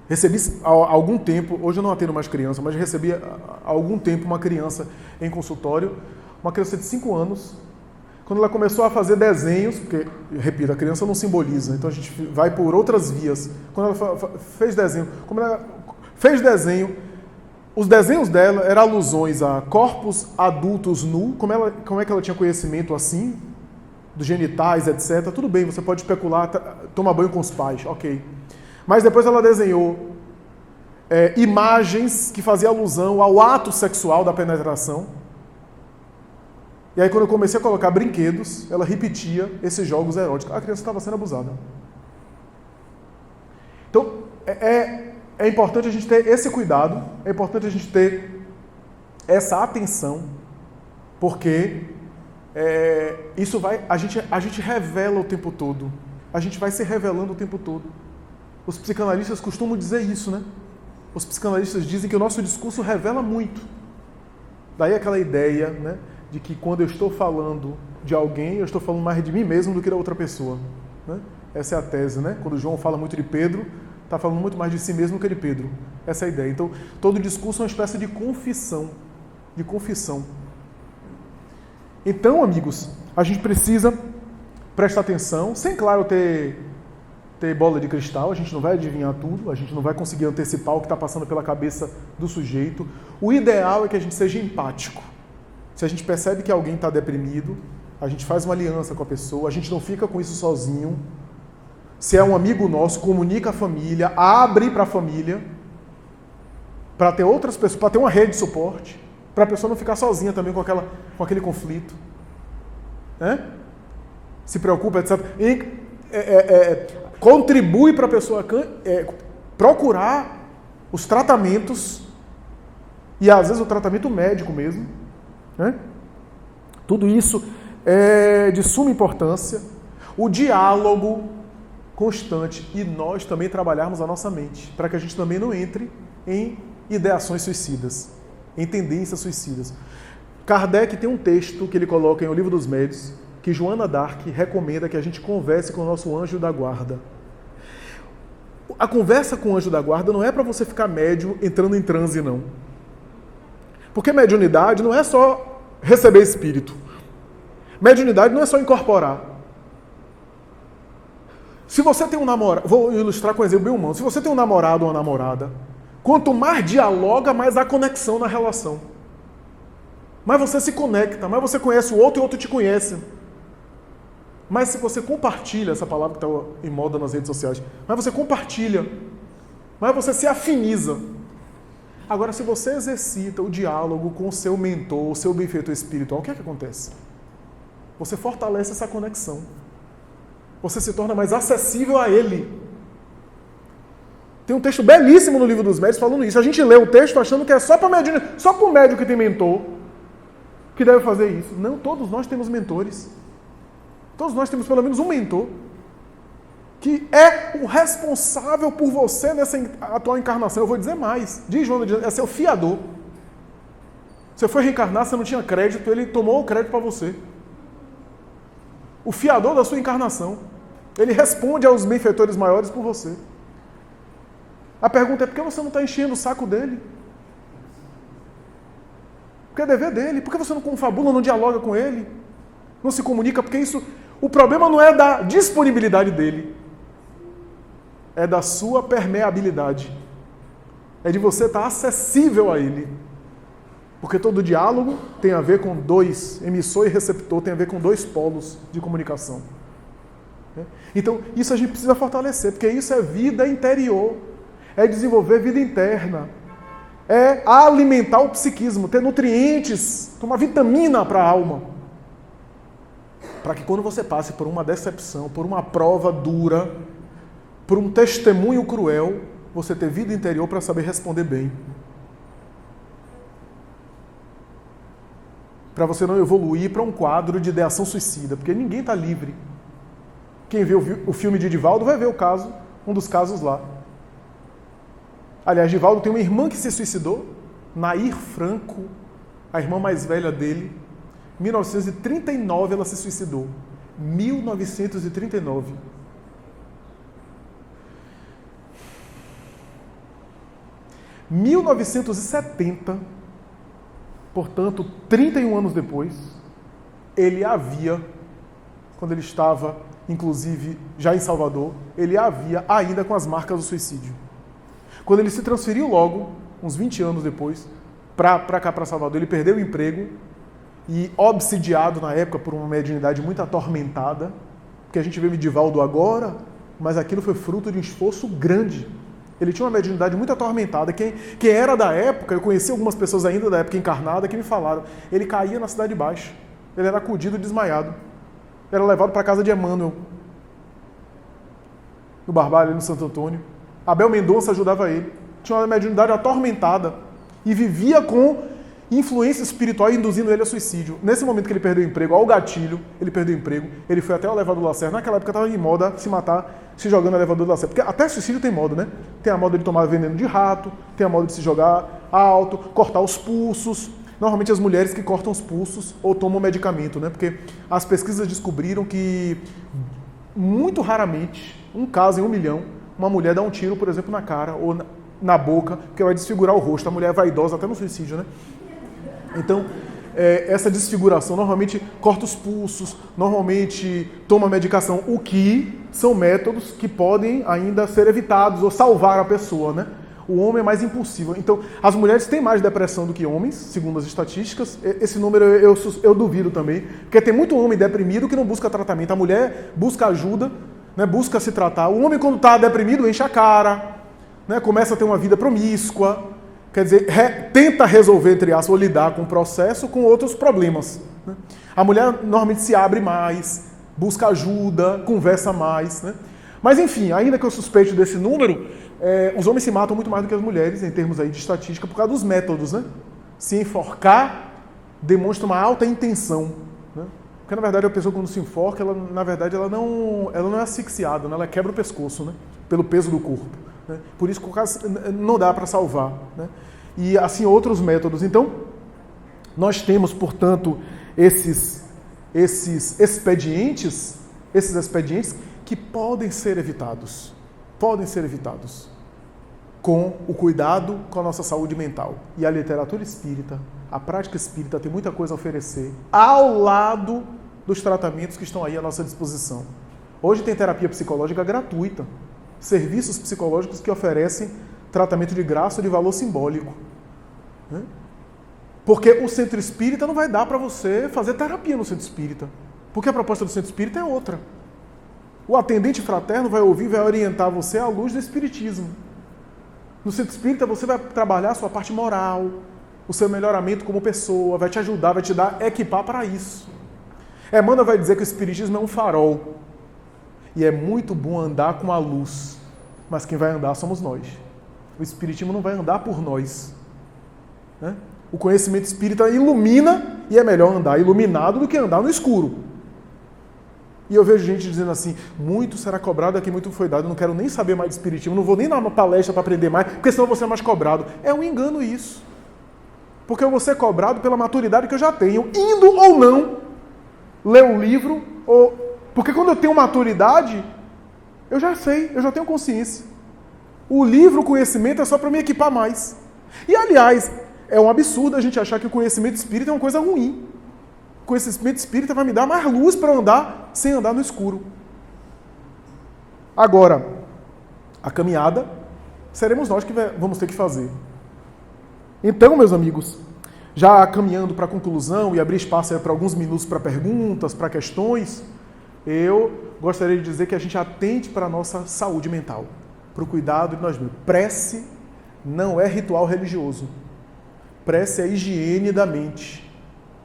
Recebi há algum tempo, hoje eu não atendo mais criança, mas recebi há algum tempo uma criança em consultório, uma criança de 5 anos, quando ela começou a fazer desenhos, porque, repito, a criança não simboliza, então a gente vai por outras vias. Quando ela fez desenho, os desenhos dela eram alusões a corpos adultos nu, como é que ela tinha conhecimento assim, dos genitais, etc. Tudo bem, você pode especular, tomar banho com os pais, ok. Mas depois ela desenhou imagens que faziam alusão ao ato sexual da penetração. E aí quando eu comecei a colocar brinquedos, ela repetia esses jogos eróticos. A criança estava sendo abusada. Então, é importante a gente ter esse cuidado, é importante a gente ter essa atenção, porque a gente revela o tempo todo. A gente vai se revelando o tempo todo. Os psicanalistas costumam dizer isso, né? Os psicanalistas dizem que o nosso discurso revela muito. Daí aquela ideia, né, de que quando eu estou falando de alguém, eu estou falando mais de mim mesmo do que da outra pessoa. Né? Essa é a tese, né? Quando João fala muito de Pedro, está falando muito mais de si mesmo do que de Pedro. Essa é a ideia. Então, todo discurso é uma espécie de confissão. De confissão. Então, amigos, a gente precisa prestar atenção, sem, claro, ter bola de cristal, a gente não vai adivinhar tudo, a gente não vai conseguir antecipar o que está passando pela cabeça do sujeito. O ideal é que a gente seja empático. Se a gente percebe que alguém está deprimido, a gente faz uma aliança com a pessoa, a gente não fica com isso sozinho. Se é um amigo nosso, comunica a família, abre para a família, para ter outras pessoas, para ter uma rede de suporte, para a pessoa não ficar sozinha também com aquele conflito. Né? Se preocupa, etc. E contribui para a pessoa procurar os tratamentos, e às vezes o tratamento médico mesmo. Né? Tudo isso é de suma importância. O diálogo constante e nós também trabalharmos a nossa mente, para que a gente também não entre em ideações suicidas, em tendências suicidas. Kardec tem um texto que ele coloca em O Livro dos Médiuns, que Joana d'Arc recomenda que a gente converse com o nosso anjo da guarda. A conversa com o anjo da guarda não é para você ficar médio entrando em transe, não. Porque mediunidade não é só receber espírito. Mediunidade não é só incorporar. Se você tem um namorado, vou ilustrar com um exemplo bem humano. Se você tem um namorado ou uma namorada, quanto mais dialoga, mais há conexão na relação. Mais você se conecta, mais você conhece o outro e o outro te conhece. Mas se você compartilha, essa palavra que está em moda nas redes sociais, mas você compartilha, mas você se afiniza. Agora, se você exercita o diálogo com o seu mentor, o seu benfeitor espiritual, o que é que acontece? Você fortalece essa conexão. Você se torna mais acessível a ele. Tem um texto belíssimo no Livro dos Médiuns falando isso. A gente lê o texto achando que é só para o médium que tem mentor que deve fazer isso. Não, todos nós temos mentores. Todos nós temos pelo menos um mentor que é o responsável por você nessa atual encarnação. Eu vou dizer mais. Diz Joana, é seu fiador. Você foi reencarnar, você não tinha crédito, ele tomou o crédito para você. O fiador da sua encarnação. Ele responde aos benfeitores maiores por você. A pergunta é: por que você não está enchendo o saco dele? Porque é dever dele. Por que você não confabula, não dialoga com ele? Não se comunica? Porque isso... O problema não é da disponibilidade dele. É da sua permeabilidade. É de você estar acessível a ele. Porque todo diálogo tem a ver com dois, emissor e receptor, tem a ver com dois polos de comunicação. Então, isso a gente precisa fortalecer, porque isso é vida interior, é desenvolver vida interna, é alimentar o psiquismo, ter nutrientes, tomar vitamina para a alma. Para que quando você passe por uma decepção, por uma prova dura, por um testemunho cruel, você ter vida interior para saber responder bem. Para você não evoluir para um quadro de ideação suicida, porque ninguém está livre. Quem vê o filme de Divaldo vai ver o caso, um dos casos lá. Aliás, Divaldo tem uma irmã que se suicidou, Nair Franco, a irmã mais velha dele. Em 1939 ela se suicidou. 1939. Em 1970, portanto, 31 anos depois, ele havia, quando ele estava, inclusive, já em Salvador, ele havia ainda com as marcas do suicídio. Quando ele se transferiu logo, uns 20 anos depois, para cá, para Salvador, ele perdeu o emprego e, obsidiado na época por uma mediunidade muito atormentada, porque a gente vê Divaldo agora, mas aquilo foi fruto de um esforço grande. Ele tinha uma mediunidade muito atormentada. Quem era da época, eu conheci algumas pessoas ainda da época encarnada que me falaram, ele caía na Cidade Baixa, ele era acudido e desmaiado. Era levado para a casa de Emmanuel, no Barbalho, no Santo Antônio. Abel Mendonça ajudava ele. Tinha uma mediunidade atormentada e vivia com influência espiritual induzindo ele a suicídio. Nesse momento que ele perdeu o emprego, ao gatilho, ele perdeu o emprego, ele foi até o elevador do Lacerda. Naquela época estava em moda se matar, se jogando no elevador do Lacerda. Porque até suicídio tem moda, né? Tem a moda de tomar veneno de rato, tem a moda de se jogar alto, cortar os pulsos. Normalmente as mulheres que cortam os pulsos ou tomam medicamento, né? Porque as pesquisas descobriram que, muito raramente, um caso em 1 milhão, uma mulher dá um tiro, por exemplo, na cara ou na boca, porque vai desfigurar o rosto. A mulher é vaidosa até no suicídio, né? Então, essa desfiguração normalmente corta os pulsos, normalmente toma medicação, o que são métodos que podem ainda ser evitados ou salvar a pessoa, né? O homem é mais impulsivo. Então, as mulheres têm mais depressão do que homens, segundo as estatísticas. Esse número eu duvido também, porque tem muito homem deprimido que não busca tratamento. A mulher busca ajuda, né, busca se tratar. O homem, quando está deprimido, enche a cara, né, começa a ter uma vida promíscua, quer dizer, tenta resolver, entre aspas, ou lidar com o processo com outros problemas. Né? A mulher normalmente se abre mais, busca ajuda, conversa mais. Né? Mas, enfim, ainda que eu suspeite desse número, os homens se matam muito mais do que as mulheres, em termos aí de estatística, por causa dos métodos. Né? Se enforcar demonstra uma alta intenção. Né? Porque, na verdade, a pessoa, quando se enforca, ela, na verdade, ela não é asfixiada, né? Ela quebra o pescoço, né? Pelo peso do corpo. Né? Por isso que não dá para salvar. Né? E, assim, outros métodos. Então, nós temos, portanto, esses expedientes que podem ser evitados. Podem ser evitados com o cuidado com a nossa saúde mental. E a literatura espírita, a prática espírita tem muita coisa a oferecer ao lado dos tratamentos que estão aí à nossa disposição. Hoje tem terapia psicológica gratuita, serviços psicológicos que oferecem tratamento de graça ou de valor simbólico. Porque o centro espírita não vai dar para você fazer terapia no centro espírita, porque a proposta do centro espírita é outra. O atendente fraterno vai ouvir, vai orientar você à luz do espiritismo. No centro espírita você vai trabalhar a sua parte moral, o seu melhoramento como pessoa, vai te ajudar, vai te dar equipar para isso. Emmanuel vai dizer que o espiritismo é um farol. E é muito bom andar com a luz, mas quem vai andar somos nós. O espiritismo não vai andar por nós. O conhecimento espírita ilumina e é melhor andar iluminado do que andar no escuro. E eu vejo gente dizendo assim, muito será cobrado aqui, muito foi dado, eu não quero nem saber mais de espiritismo, não vou nem dar uma palestra para aprender mais, porque senão eu vou ser mais cobrado. É um engano isso. Porque eu vou ser cobrado pela maturidade que eu já tenho, indo ou não ler o livro, porque quando eu tenho maturidade, eu já sei, eu já tenho consciência. O livro, o conhecimento é só para me equipar mais. E aliás, é um absurdo a gente achar que o conhecimento espírita é uma coisa ruim. O conhecimento espírita vai me dar mais luz para eu andar sem andar no escuro. Agora, a caminhada, seremos nós que vamos ter que fazer. Então, meus amigos, já caminhando para a conclusão e abrir espaço para alguns minutos para perguntas, para questões, eu gostaria de dizer que a gente atente para a nossa saúde mental, para o cuidado de nós mesmos. Prece não é ritual religioso. Prece é higiene da mente.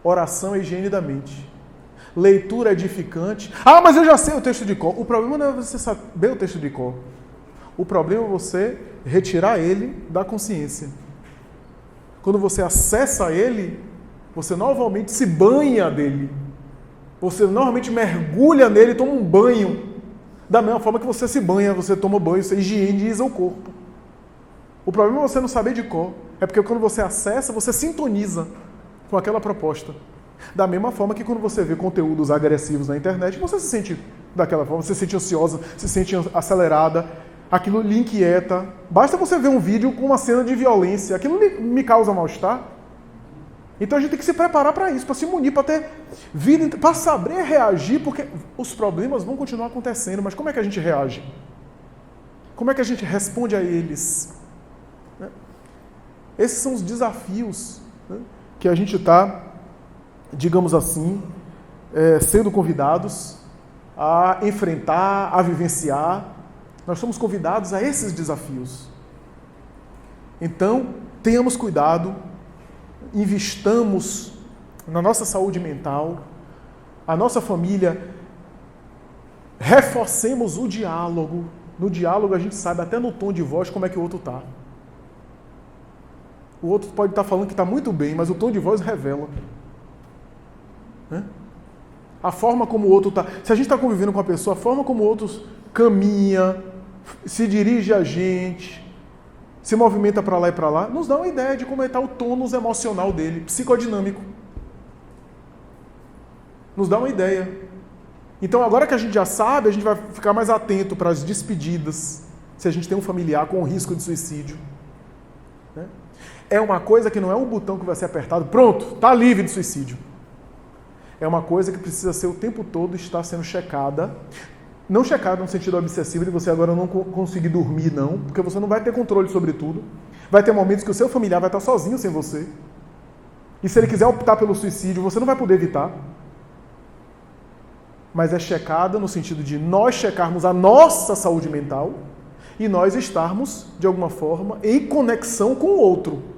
Oração é higiene da mente. Leitura edificante. Ah, mas eu já sei o texto de cor. O problema não é você saber o texto de cor. O problema é você retirar ele da consciência. Quando você acessa ele, você novamente se banha dele. Você normalmente mergulha nele e toma um banho. Da mesma forma que você se banha, você toma banho, você higieniza o corpo. O problema é você não saber de cor. É porque quando você acessa, você sintoniza com aquela proposta. Da mesma forma que quando você vê conteúdos agressivos na internet, você se sente daquela forma, você se sente ansiosa, se sente acelerada, aquilo lhe inquieta. Basta você ver um vídeo com uma cena de violência, aquilo me causa mal-estar. Então a gente tem que se preparar para isso, para se munir, para ter vida, para saber reagir, porque os problemas vão continuar acontecendo, mas como é que a gente reage? Como é que a gente responde a eles? Esses são os desafios, que a gente está, digamos assim, sendo convidados a enfrentar, a vivenciar. Nós somos convidados a esses desafios. Então, tenhamos cuidado, investamos na nossa saúde mental, a nossa família, reforcemos o diálogo. No diálogo a gente sabe até no tom de voz como é que o outro está. O outro pode estar falando que está muito bem, mas o tom de voz revela. A forma como o outro está... Se a gente está convivendo com a pessoa, a forma como o outro caminha, se dirige a gente, se movimenta para lá e para lá, nos dá uma ideia de como está o tônus emocional dele, psicodinâmico. Nos dá uma ideia. Então, agora que a gente já sabe, a gente vai ficar mais atento para as despedidas, se a gente tem um familiar com risco de suicídio. É uma coisa que não é um botão que vai ser apertado, pronto, está livre de suicídio. É uma coisa que precisa ser o tempo todo estar sendo checada. Não checada no sentido obsessivo de você agora não conseguir dormir, não, porque você não vai ter controle sobre tudo. Vai ter momentos que o seu familiar vai estar sozinho sem você. E se ele quiser optar pelo suicídio, você não vai poder evitar. Mas é checada no sentido de nós checarmos a nossa saúde mental e nós estarmos, de alguma forma, em conexão com o outro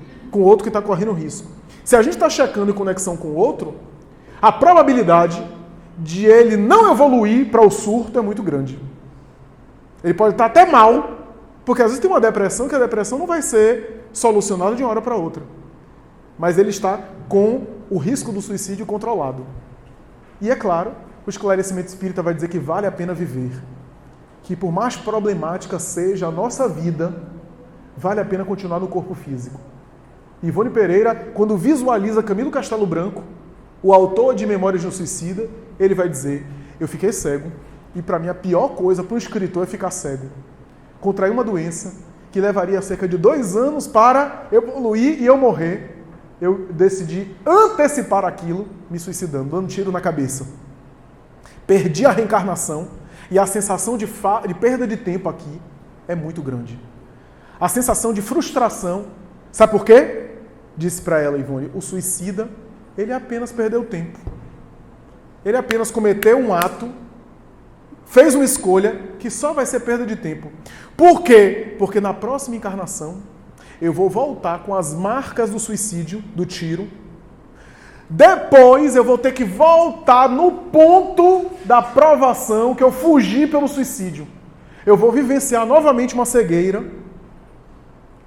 que está correndo risco. Se a gente está checando em conexão com o outro, a probabilidade de ele não evoluir para o surto é muito grande. Ele pode estar até mal, porque às vezes tem uma depressão que a depressão não vai ser solucionada de uma hora para outra. Mas ele está com o risco do suicídio controlado. E é claro, o esclarecimento espírita vai dizer que vale a pena viver. Que por mais problemática seja a nossa vida, vale a pena continuar no corpo físico. Ivone Pereira, quando visualiza Camilo Castelo Branco, o autor de Memórias de um Suicida, ele vai dizer, eu fiquei cego, e para mim a pior coisa para um escritor é ficar cego. Contrair uma doença que levaria cerca de 2 anos para evoluir e eu morrer. eu decidi antecipar aquilo, me suicidando, dando tiro na cabeça. Perdi a reencarnação e a sensação de perda de tempo aqui é muito grande. A sensação de frustração, sabe por quê? Disse para ela, Ivone, o suicida, ele apenas perdeu tempo. Ele apenas cometeu um ato, fez uma escolha que só vai ser perda de tempo. Por quê? Porque na próxima encarnação eu vou voltar com as marcas do suicídio, do tiro. Depois eu vou ter que voltar no ponto da provação que eu fugi pelo suicídio. Eu vou vivenciar novamente uma cegueira,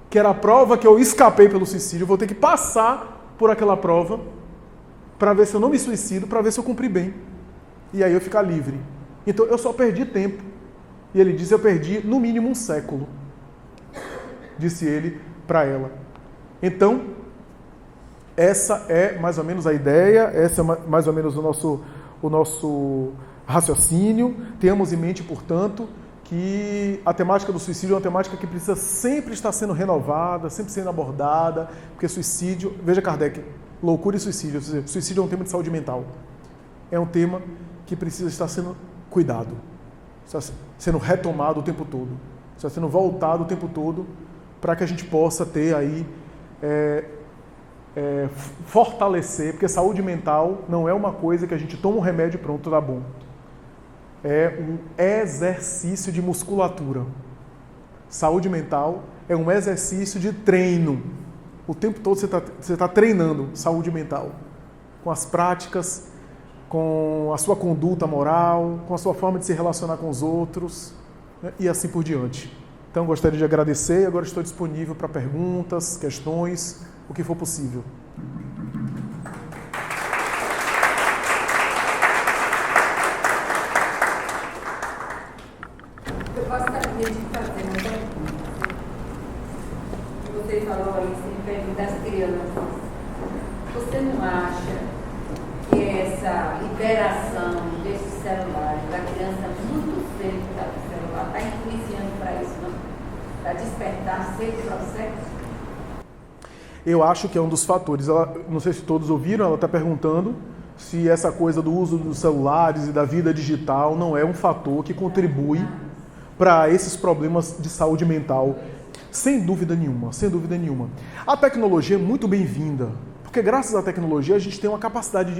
que era a prova que eu escapei pelo suicídio. Eu vou ter que passar por aquela prova para ver se eu não me suicido, para ver se eu cumpri bem. E aí eu ficar livre. Então eu só perdi tempo. E ele disse, eu perdi no mínimo um século. Disse ele para ela. Então, essa é mais ou menos a ideia, essa é mais ou menos o nosso raciocínio. Tenhamos em mente, portanto, que a temática do suicídio é uma temática que precisa sempre estar sendo renovada, sempre sendo abordada, porque suicídio, veja Kardec, loucura e suicídio, suicídio é um tema de saúde mental. É um tema que precisa estar sendo cuidado, está sendo retomado o tempo todo, está sendo voltado o tempo todo, para que a gente possa ter aí, fortalecer, porque saúde mental não é uma coisa que a gente toma um remédio e pronto, tá bom. É um exercício de musculatura. Saúde mental é um exercício de treino. O tempo todo você tá treinando saúde mental. Com as práticas, com a sua conduta moral, com a sua forma de se relacionar com os outros, né? E assim por diante. Então, gostaria de agradecer e agora estou disponível para perguntas, questões, o que for possível. Eu gostaria de fazer uma pergunta. Você falou aí, sempre das crianças. Você não acha que essa liberação desses celulares, da criança muito cedo que está no celular, está influenciando para isso, não? Para despertar cedo processo? Eu acho que é um dos fatores. Não sei se todos ouviram, ela está perguntando se essa coisa do uso dos celulares e da vida digital não é um fator que contribui para esses problemas de saúde mental. Sem dúvida nenhuma, sem dúvida nenhuma. A tecnologia é muito bem-vinda, porque graças à tecnologia a gente tem uma capacidade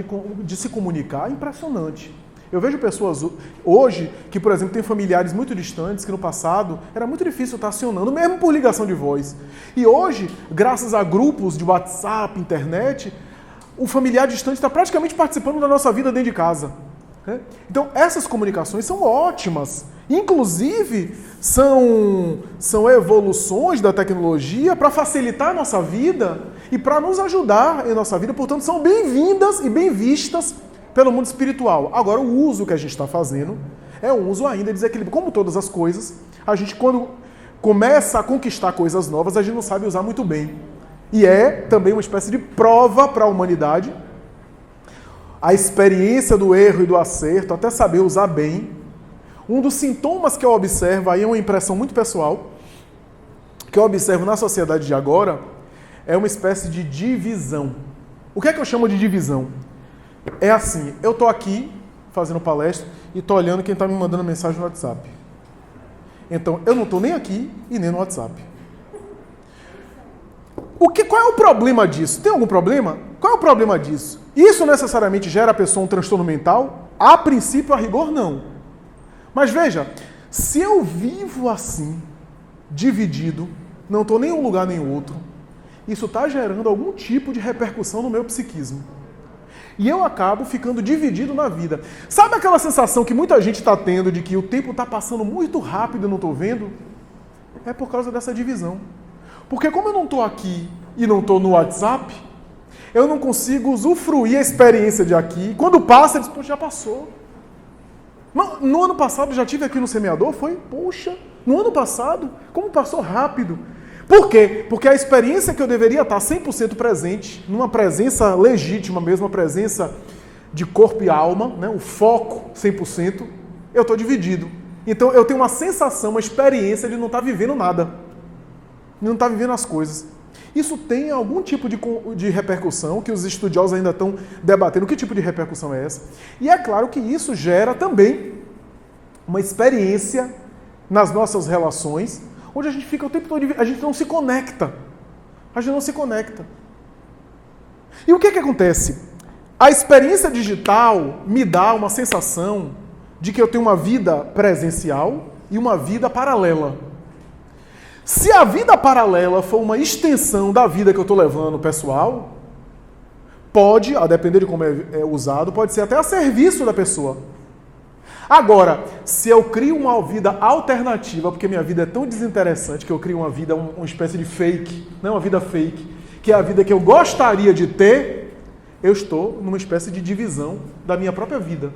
de se comunicar impressionante. Eu vejo pessoas hoje que, por exemplo, têm familiares muito distantes, que no passado era muito difícil estar acionando, mesmo por ligação de voz. E hoje, graças a grupos de WhatsApp, internet, o familiar distante está praticamente participando da nossa vida dentro de casa. Então, essas comunicações são ótimas. Inclusive, são evoluções da tecnologia para facilitar a nossa vida e para nos ajudar em nossa vida. Portanto, são bem-vindas e bem vistas pelo mundo espiritual. Agora, o uso que a gente está fazendo é um uso ainda desequilibrado. Como todas as coisas, a gente, quando começa a conquistar coisas novas, a gente não sabe usar muito bem. E é também uma espécie de prova para a humanidade. A experiência do erro e do acerto, até saber usar bem. Um dos sintomas que eu observo, aí é uma impressão muito pessoal, que eu observo na sociedade de agora, é uma espécie de divisão. O que é que eu chamo de divisão? É assim, eu estou aqui fazendo palestra e estou olhando quem está me mandando mensagem no WhatsApp. Então, eu não estou nem aqui e nem no WhatsApp. Qual é o problema disso? Tem algum problema? Qual é o problema disso? Isso necessariamente gera a pessoa um transtorno mental? A princípio, a rigor, não. Mas veja, se eu vivo assim, dividido, não estou nem em um lugar nem em outro, isso está gerando algum tipo de repercussão no meu psiquismo. E eu acabo ficando dividido na vida. Sabe aquela sensação que muita gente está tendo de que o tempo está passando muito rápido e não estou vendo? É por causa dessa divisão. Porque como eu não estou aqui e não estou no WhatsApp, eu não consigo usufruir a experiência de aqui. Quando passa, eu digo, pô, já passou. No ano passado, já estive aqui no semeador, foi, poxa, no ano passado, como passou rápido. Por quê? Porque a experiência que eu deveria estar 100% presente, numa presença legítima mesmo, uma presença de corpo e alma, né, o foco 100%, eu estou dividido. Então eu tenho uma sensação, uma experiência de não estar vivendo nada. De não estar vivendo as coisas. Isso tem algum tipo de repercussão que os estudiosos ainda estão debatendo. Que tipo de repercussão é essa? E é claro que isso gera também uma experiência nas nossas relações, onde a gente fica o tempo todo, a gente não se conecta. A gente não se conecta. E o que acontece? A experiência digital me dá uma sensação de que eu tenho uma vida presencial e uma vida paralela. Se a vida paralela for uma extensão da vida que eu estou levando pessoal, pode, a depender de como é usado, pode ser até a serviço da pessoa. Agora, se eu crio uma vida alternativa, porque minha vida é tão desinteressante que eu crio uma vida, uma espécie de fake, não uma vida fake, que é a vida que eu gostaria de ter, eu estou numa espécie de divisão da minha própria vida.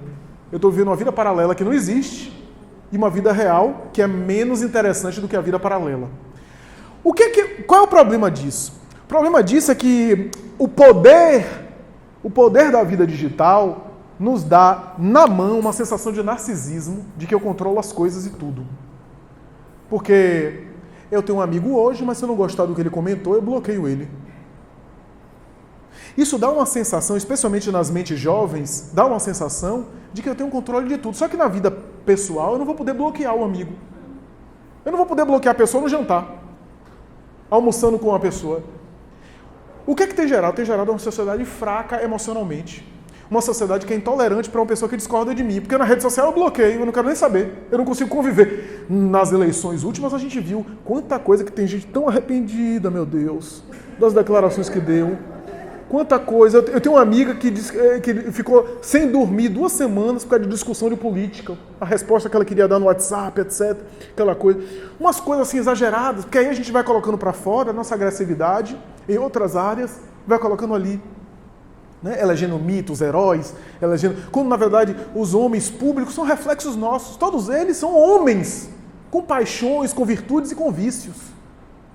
Eu estou vivendo uma vida paralela que não existe e uma vida real que é menos interessante do que a vida paralela. Qual é o problema disso? O problema disso é que o poder da vida digital nos dá na mão uma sensação de narcisismo, de que eu controlo as coisas e tudo. Porque eu tenho um amigo hoje, mas se eu não gostar do que ele comentou, eu bloqueio ele. Isso dá uma sensação, especialmente nas mentes jovens, dá uma sensação de que eu tenho controle de tudo. Só que na vida pessoal eu não vou poder bloquear o amigo. Eu não vou poder bloquear a pessoa no jantar, almoçando com uma pessoa. O que tem gerado? Tem gerado uma sociedade fraca emocionalmente. Uma sociedade que é intolerante para uma pessoa que discorda de mim. Porque na rede social eu bloqueio, eu não quero nem saber. Eu não consigo conviver. Nas eleições últimas a gente viu quanta coisa que tem gente tão arrependida, meu Deus, das declarações que deu. Quanta coisa. Eu tenho uma amiga que ficou sem dormir 2 semanas por causa de discussão de política. A resposta que ela queria dar no WhatsApp, etc. Aquela coisa. Umas coisas assim exageradas, porque aí a gente vai colocando para fora a nossa agressividade em outras áreas, vai colocando ali. Né? Elegendo mitos, heróis, quando na verdade os homens públicos são reflexos nossos. Todos eles são homens, com paixões, com virtudes e com vícios.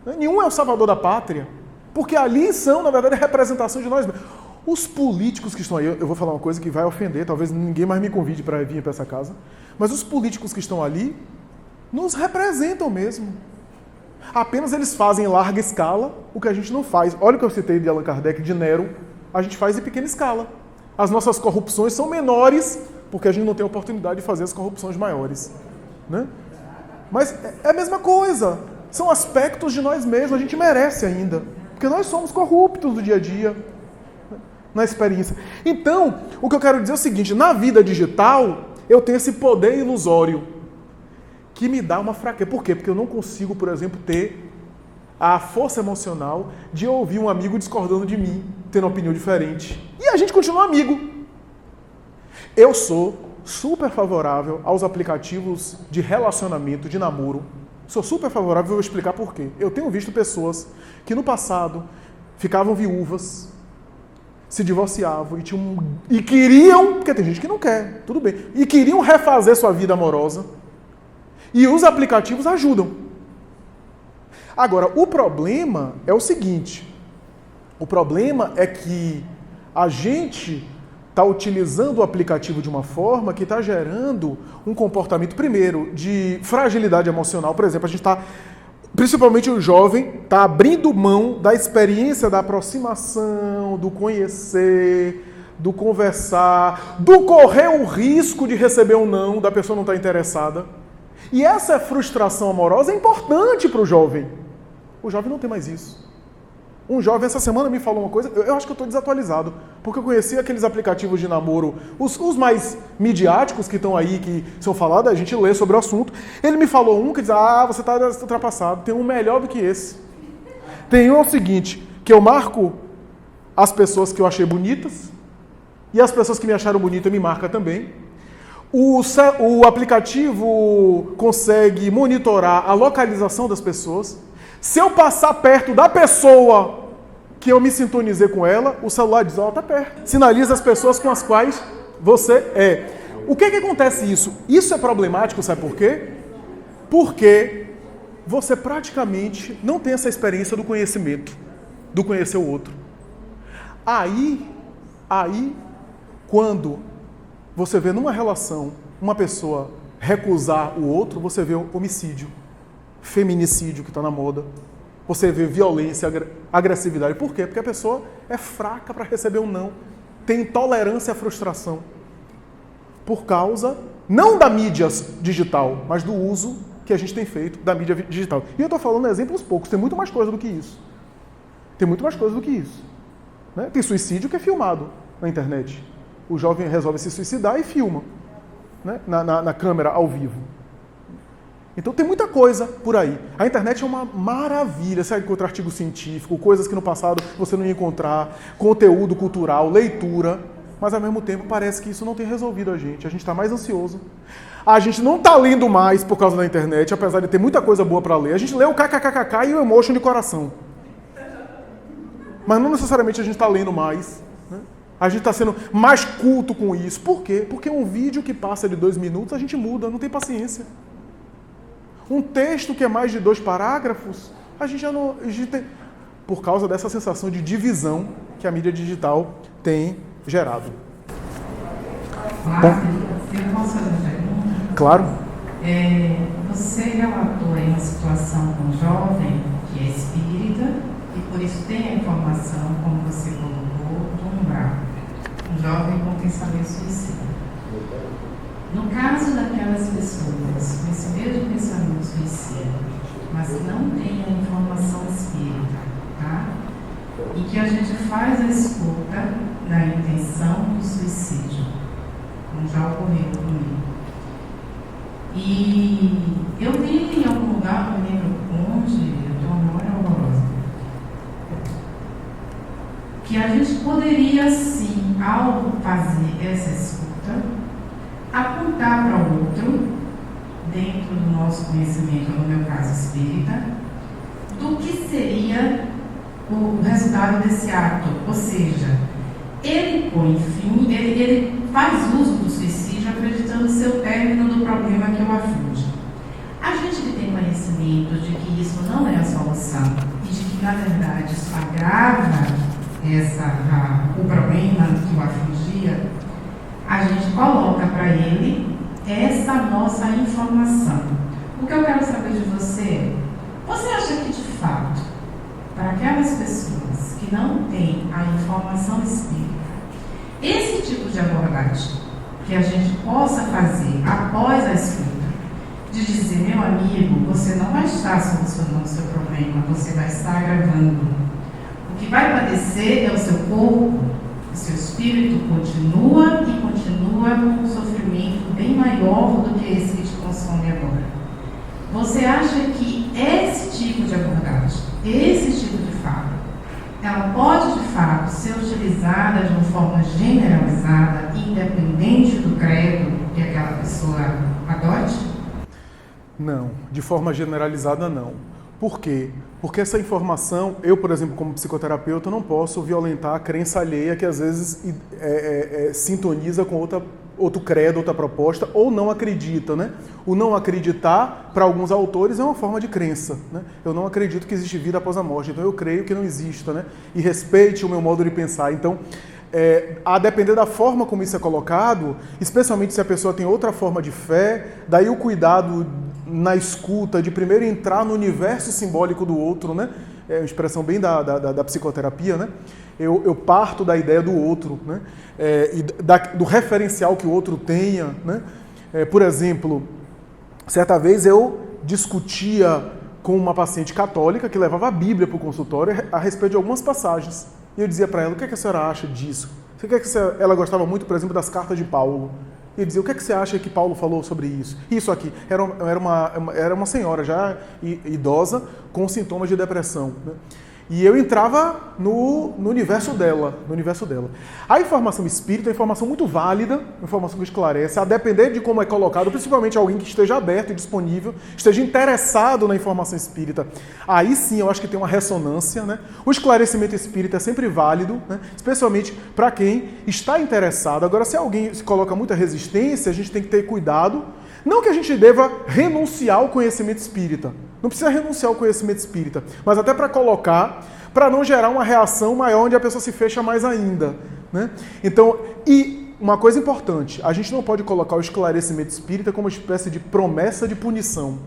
Né? Nenhum é o salvador da pátria. Porque ali são, na verdade, a representação de nós mesmos. Os políticos que estão aí, eu vou falar uma coisa que vai ofender, talvez ninguém mais me convide para vir para essa casa, mas os políticos que estão ali nos representam mesmo. Apenas eles fazem em larga escala o que a gente não faz. Olha o que eu citei de Allan Kardec, de Nero, a gente faz em pequena escala. As nossas corrupções são menores porque a gente não tem a oportunidade de fazer as corrupções maiores. Né? Mas é a mesma coisa. São aspectos de nós mesmos, a gente merece ainda. Porque nós somos corruptos do dia a dia, na experiência. Então, o que eu quero dizer é o seguinte, na vida digital, eu tenho esse poder ilusório, que me dá uma fraqueza. Por quê? Porque eu não consigo, por exemplo, ter a força emocional de ouvir um amigo discordando de mim, tendo uma opinião diferente. E a gente continua amigo. Eu sou super favorável aos aplicativos de relacionamento, de namoro. Sou super favorável, vou explicar por quê. Eu tenho visto pessoas que no passado ficavam viúvas, se divorciavam e queriam, porque tem gente que não quer, tudo bem, e queriam refazer sua vida amorosa. E os aplicativos ajudam. Agora, o problema é o seguinte, o problema é que a gente está utilizando o aplicativo de uma forma que está gerando um comportamento, primeiro, de fragilidade emocional. Por exemplo, a gente está, principalmente o jovem, está abrindo mão da experiência da aproximação, do conhecer, do conversar, do correr o risco de receber um não, da pessoa não estar interessada. E essa frustração amorosa é importante para o jovem. O jovem não tem mais isso. Um jovem essa semana me falou uma coisa, eu acho que eu estou desatualizado, porque eu conheci aqueles aplicativos de namoro, os mais midiáticos que estão aí, que são falados, a gente lê sobre o assunto. Ele me falou um que diz, você está ultrapassado, tem um melhor do que esse. Tem um é o seguinte, que eu marco as pessoas que eu achei bonitas, e as pessoas que me acharam bonitas me marcam também. O aplicativo consegue monitorar a localização das pessoas. Se eu passar perto da pessoa que eu me sintonizei com ela, o celular diz, está perto. Sinaliza as pessoas com as quais você é. O que acontece isso? Isso é problemático, sabe por quê? Porque você praticamente não tem essa experiência do conhecimento, do conhecer o outro. Aí, quando você vê numa relação uma pessoa recusar o outro, você vê o homicídio. Feminicídio, que está na moda. você vê violência, agressividade. Por quê? Porque a pessoa é fraca para receber um não. Tem intolerância à frustração. Por causa, não da mídia digital, mas do uso que a gente tem feito da mídia digital. E eu estou falando exemplos poucos, tem muito mais coisa do que isso. Tem muito mais coisa do que isso. Né? Tem suicídio que é filmado na internet. O jovem resolve se suicidar e filma, né? na câmera ao vivo. Então tem muita coisa por aí. A internet é uma maravilha. Você encontra artigo científico, coisas que no passado você não ia encontrar, conteúdo cultural, leitura, mas ao mesmo tempo parece que isso não tem resolvido a gente. A gente está mais ansioso. A gente não está lendo mais por causa da internet, apesar de ter muita coisa boa para ler. A gente lê o kkkk e o emotion de coração. Mas não necessariamente a gente está lendo mais. Né? A gente está sendo mais culto com isso. Por quê? Porque um vídeo que passa de 2 minutos a gente muda, não tem paciência. Um texto que é mais de 2 parágrafos, a gente já não... por causa dessa sensação de divisão que a mídia digital tem gerado. Bom, eu posso fazer uma pergunta? Claro. Você relatou aí uma situação com um jovem que é espírita e por isso tem a informação, como você colocou, do umbral. Um jovem com pensamento suicida. No caso daquelas pessoas com esse mesmo pensamento suicida, mas que não tem a informação espírita, tá? E que a gente faz a escuta da intenção do suicídio, como já ocorreu comigo. E eu li em algum lugar, não me lembro onde, eu tenho uma memória horrorosa, que a gente poderia sim, ao fazer essa escuta, apontar para o outro, dentro do nosso conhecimento, no meu caso espírita, do que seria o resultado desse ato. Ou seja, ele põe fim, ele faz uso do suicídio acreditando ser o término do problema que o aflige. A gente que tem conhecimento de que isso não é a solução e de que, na verdade, isso agrava o problema que o afligia, a gente coloca para ele essa nossa informação. O que eu quero saber de você acha que, de fato, para aquelas pessoas que não têm a informação espírita, esse tipo de abordagem que a gente possa fazer após a escuta, de dizer, meu amigo, você não vai estar solucionando o seu problema, você vai estar agravando. O que vai padecer é o seu corpo, o seu espírito continua e continua com um sofrimento bem maior do que esse que te consome agora. Você acha que esse tipo de abordagem, esse tipo de fala, ela pode de fato ser utilizada de uma forma generalizada, independente do credo que aquela pessoa adote? Não, de forma generalizada não. Por quê? Porque essa informação, eu, por exemplo, como psicoterapeuta, não posso violentar a crença alheia que às vezes sintoniza com outro credo, outra proposta, ou não acredita, né? O não acreditar, para alguns autores, é uma forma de crença, né? Eu não acredito que existe vida após a morte, então eu creio que não exista, né? E respeite o meu modo de pensar. Então, a depender da forma como isso é colocado, especialmente se a pessoa tem outra forma de fé, daí o cuidado na escuta, de primeiro entrar no universo simbólico do outro, né? É uma expressão bem da psicoterapia, né? Eu parto da ideia do outro, né? E do referencial que o outro tenha, né? Por exemplo, certa vez eu discutia com uma paciente católica que levava a Bíblia para o consultório a respeito de algumas passagens. E eu dizia para ela, o que é que a senhora acha disso? Ela gostava muito, por exemplo, das cartas de Paulo. E eu dizia, o que é que você acha que Paulo falou sobre isso? Isso aqui. Era uma senhora já idosa com sintomas de depressão, né? E eu entrava no universo dela, A informação espírita é uma informação muito válida, uma informação que esclarece, a depender de como é colocado, principalmente alguém que esteja aberto e disponível, esteja interessado na informação espírita. Aí sim eu acho que tem uma ressonância, né? O esclarecimento espírita é sempre válido, né? Especialmente para quem está interessado. Agora, se alguém se coloca muita resistência, a gente tem que ter cuidado. Não que a gente deva renunciar ao conhecimento espírita. Não precisa renunciar ao conhecimento espírita, mas até para colocar, para não gerar uma reação maior onde a pessoa se fecha mais ainda, né? Então, e uma coisa importante, a gente não pode colocar o esclarecimento espírita como uma espécie de promessa de punição.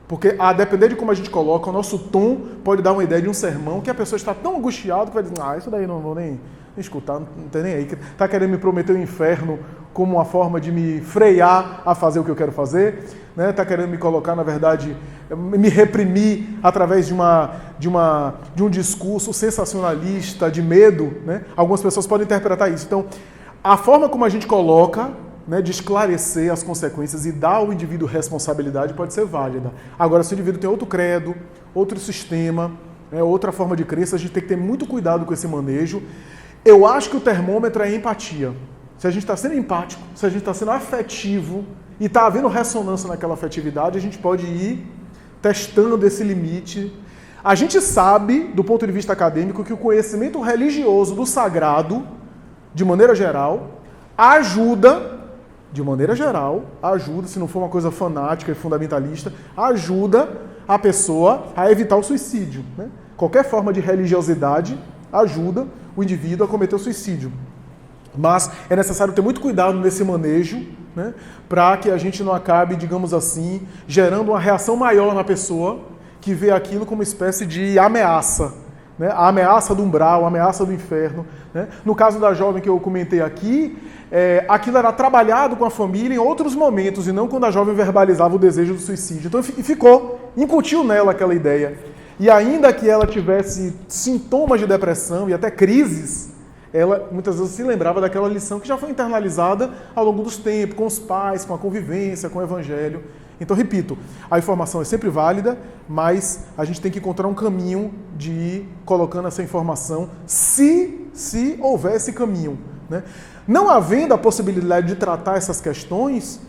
Porque, a depender de como a gente coloca, o nosso tom pode dar uma ideia de um sermão que a pessoa está tão angustiada que vai dizer, isso daí não vou nem escutar, não tem nem aí. Está querendo me prometer o inferno como uma forma de me frear a fazer o que eu quero fazer. Está querendo me colocar, na verdade, me reprimir através de um discurso sensacionalista, de medo. Né? Algumas pessoas podem interpretar isso. Então, a forma como a gente coloca, de esclarecer as consequências e dar ao indivíduo responsabilidade pode ser válida. Agora, se o indivíduo tem outro credo, outro sistema, outra forma de crença, a gente tem que ter muito cuidado com esse manejo. Eu acho que o termômetro é a empatia. Se a gente está sendo empático, se a gente está sendo afetivo e está havendo ressonância naquela afetividade, a gente pode ir testando esse limite. A gente sabe, do ponto de vista acadêmico, que o conhecimento religioso do sagrado, de maneira geral, ajuda, se não for uma coisa fanática e fundamentalista, ajuda a pessoa a evitar o suicídio. Né? Qualquer forma de religiosidade ajuda o indivíduo a cometer o suicídio. Mas é necessário ter muito cuidado nesse manejo, né, para que a gente não acabe, digamos assim, gerando uma reação maior na pessoa que vê aquilo como uma espécie de ameaça. Né? A ameaça do umbral, a ameaça do inferno. Né? No caso da jovem que eu comentei aqui, aquilo era trabalhado com a família em outros momentos e não quando a jovem verbalizava o desejo do suicídio. Então incutiu nela aquela ideia. E ainda que ela tivesse sintomas de depressão e até crises, ela muitas vezes se lembrava daquela lição que já foi internalizada ao longo dos tempos, com os pais, com a convivência, com o evangelho. Então, repito, a informação é sempre válida, mas a gente tem que encontrar um caminho de ir colocando essa informação, se houver esse caminho. Né? Não havendo a possibilidade de tratar essas questões,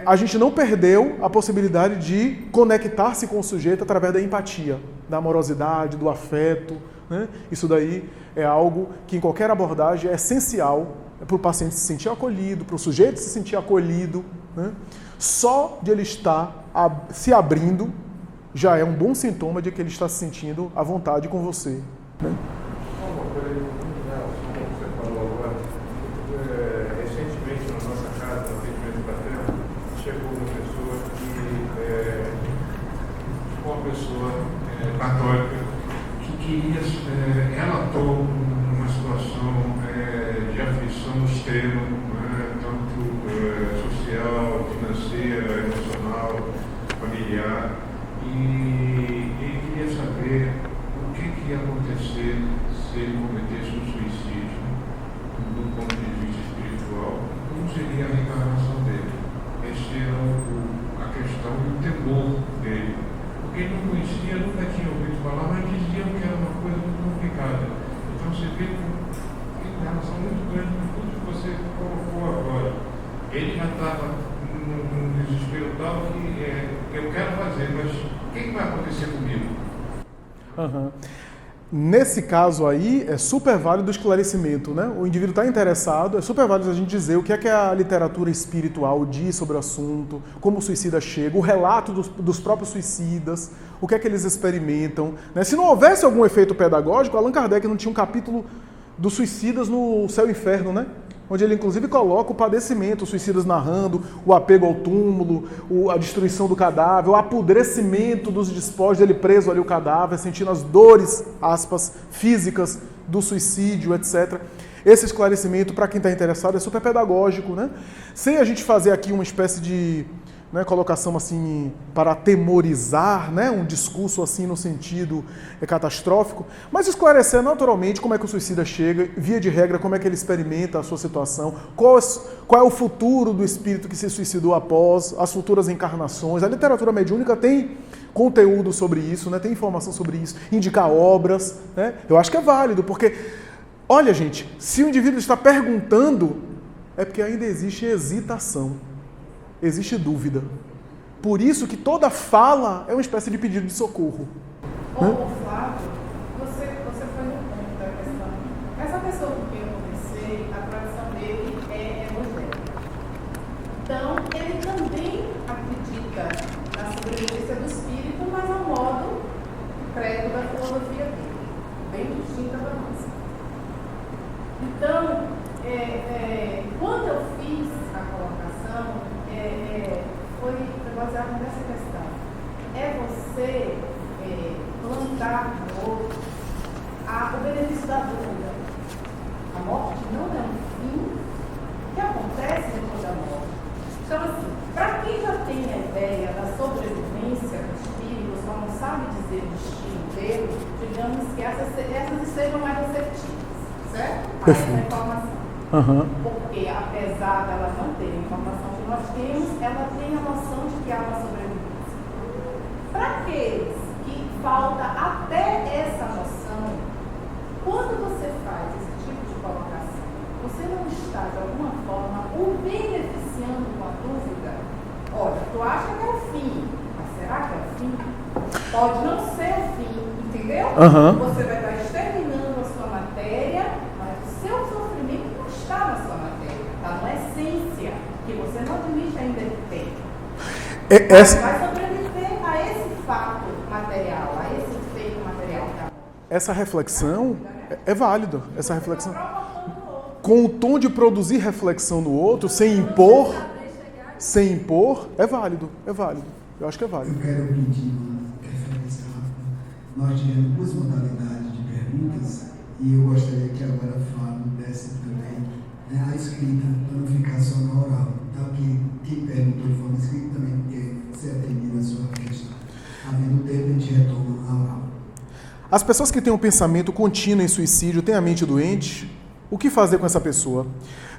a gente não perdeu a possibilidade de conectar-se com o sujeito através da empatia, da amorosidade, do afeto. Né? Isso daí é algo que em qualquer abordagem é essencial para o paciente se sentir acolhido, para o sujeito se sentir acolhido. Né? Só de ele estar se abrindo já é um bom sintoma de que ele está se sentindo à vontade com você. Né? Recentemente na nossa casa, no atendimento paterno, chegou uma pessoa católica que queria, ela atuou numa situação de aflição extrema, tanto social, financeira, emocional, familiar, e ele queria saber o que ia acontecer se ele cometesse um suicídio do ponto de vista espiritual, como seria a reencarnação dele. Essa era a questão e o temor dele. Porque ele não conhecia, nunca tinha ouvido falar, mas diziam que era uma coisa muito complicada. Então você vê que tem uma relação muito grande com tudo que você colocou agora. Ele já estava num desespero tal que eu quero fazer, mas o que vai acontecer comigo? Uhum. Nesse caso aí, é super válido o esclarecimento, né? O indivíduo está interessado, é super válido a gente dizer o que é a literatura espiritual diz sobre o assunto, como o suicida chega, o relato dos próprios suicidas, o que é que eles experimentam. Né? Se não houvesse algum efeito pedagógico, Allan Kardec não tinha um capítulo dos suicidas no Céu e Inferno, né? Onde ele inclusive coloca o padecimento, os suicidas narrando, o apego ao túmulo, a destruição do cadáver, o apodrecimento dos despojos, ele preso ali o cadáver, sentindo as dores, aspas, físicas do suicídio, etc. Esse esclarecimento, para quem está interessado, é super pedagógico, né? Sem a gente fazer aqui uma espécie de colocação assim para atemorizar, um discurso assim no sentido catastrófico, mas esclarecer naturalmente como é que o suicida chega, via de regra, como é que ele experimenta a sua situação, qual é o futuro do espírito que se suicidou após, as futuras encarnações. A literatura mediúnica tem conteúdo sobre isso, tem informação sobre isso, indicar obras. Eu acho que é válido, porque, olha gente, se o indivíduo está perguntando, é porque ainda existe hesitação. Existe dúvida. Por isso que toda fala é uma espécie de pedido de socorro. Flávio, você foi no ponto da questão. Essa pessoa com quem eu conversei, a tradição dele é evangélica. Então, ele também acredita na sobrevivência do espírito, mas ao modo credo da filosofia dele, bem distinta da nossa. Então, quando eu fiz a colocação, foi baseado nessa questão. dizer o destino dele, digamos que essas sejam mais receptivas, certo? A essa informação. Porque, apesar dela não ter a informação que nós temos, ela tem a noção de que há uma sobrevivência. Para aqueles que falta até essa noção, quando você faz esse tipo de colocação, você não está, de alguma forma, o beneficiando com a dúvida? Olha, tu acha que é o fim, mas será que é o fim? Pode não ser o fim, entendeu? Você vai estar exterminando a sua matéria, mas o seu sofrimento não está na sua matéria, está na essência, que você não admite ainda que tem. Vai sobreviver a esse fato material, a esse feito material. Essa reflexão é válida, essa reflexão. Com o tom de produzir reflexão no outro, sem impor, é válido. Eu acho que é válido. Eu quero pedir uma referência rápida. Nós tivemos duas modalidades de perguntas e eu gostaria que agora a Flávia desse também a escrita, para não ficar só na oral. Então, quem perguntou de forma escrita também, porque você atendeu a sua questão. Havendo tempo, a gente retoma a oral. As pessoas que têm um pensamento contínuo em suicídio, têm a mente doente, o que fazer com essa pessoa?